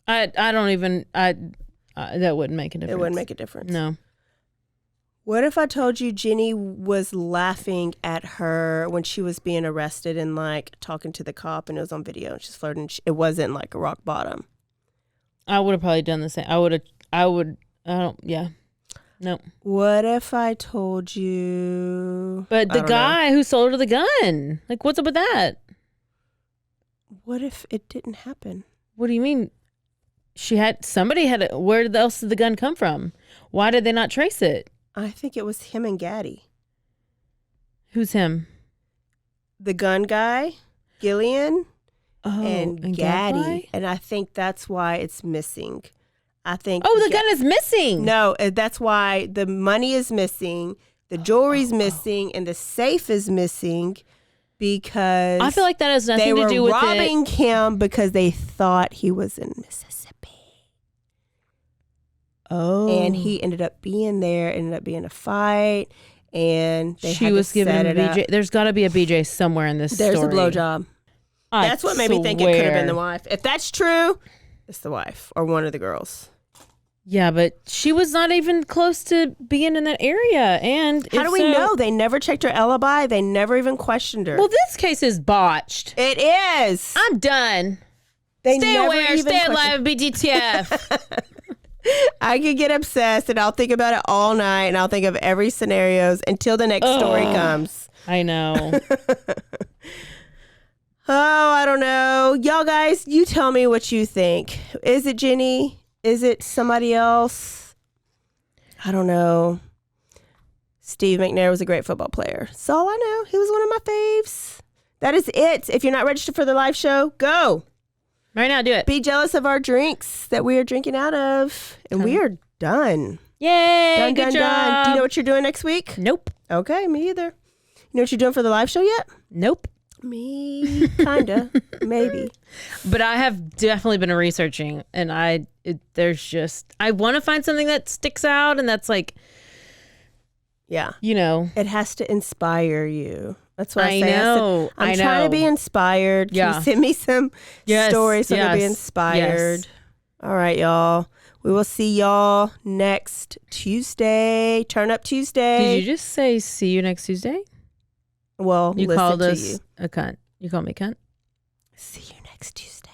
I don't even. That wouldn't make a difference. It wouldn't make a difference. No. What if I told you Jenni was laughing at her when she was being arrested and talking to the cop, and it was on video and she's flirting? It wasn't a rock bottom. I would have probably done the same. Yeah. No. What if I told you? But the guy who sold her the gun, what's up with that? What if it didn't happen? What do you mean? Where else did the gun come from? Why did they not trace it? I think it was him and Gaddy. Who's him? The gun guy, Gillian, and Gaddy. And I think that's why it's missing. I think. Oh, the gun is missing. No, that's why the money is missing, the jewelry's missing, and the safe is missing, because I feel like that has nothing to do with it. They were robbing him because they thought he was in Mississippi. Oh. And he ended up being there, ended up being a fight, and she was giving him a BJ. There's got to be a BJ somewhere in this story. There's a blowjob. That's what made me think it could have been the wife. If that's true, it's the wife or one of the girls. Yeah, but she was not even close to being in that area. And how do we know? They never checked her alibi. They never even questioned her. Well, this case is botched. It is. I'm done. Stay aware, stay alive, BGTF. I could get obsessed, and I'll think about it all night, and I'll think of every scenarios until the next story comes. I know. I don't know. Y'all guys, you tell me what you think. Is it Jenni? Is it somebody else? I don't know. Steve McNair was a great football player. That's all I know. He was one of my faves. That is it. If you're not registered for the live show, go. Right now, do it. Be jealous of our drinks that we are drinking out of. And we are done. Yay, done, good done, job. done. Do you know what you're doing next week? Nope. Okay, me either. You know what you're doing for the live show yet? Nope. Me, kinda, maybe. But I have definitely been researching, and I want to find something that sticks out, and that's yeah, it has to inspire you. That's what I say. Know. I'm trying to be inspired. Can you send me some stories so I can be inspired? Yes. All right, y'all. We will see y'all next Tuesday. Turn Up Tuesday. Did you just say see you next Tuesday? Well, you called us you. a cunt. You called me a cunt? See you next Tuesday.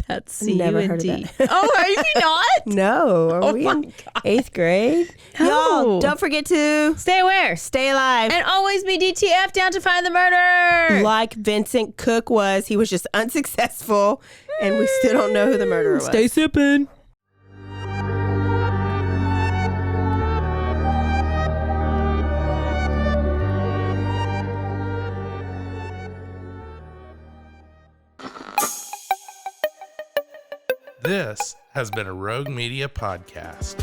That's never heard of that. Oh, are you not? No. Are we in 8th grade? No. Y'all, don't forget to stay aware, stay alive, and always be DTF down to find the murderer. Like Vincent Cook was. He was just unsuccessful, and we still don't know who the murderer was. Stay sipping. This has been a Rogue Media podcast.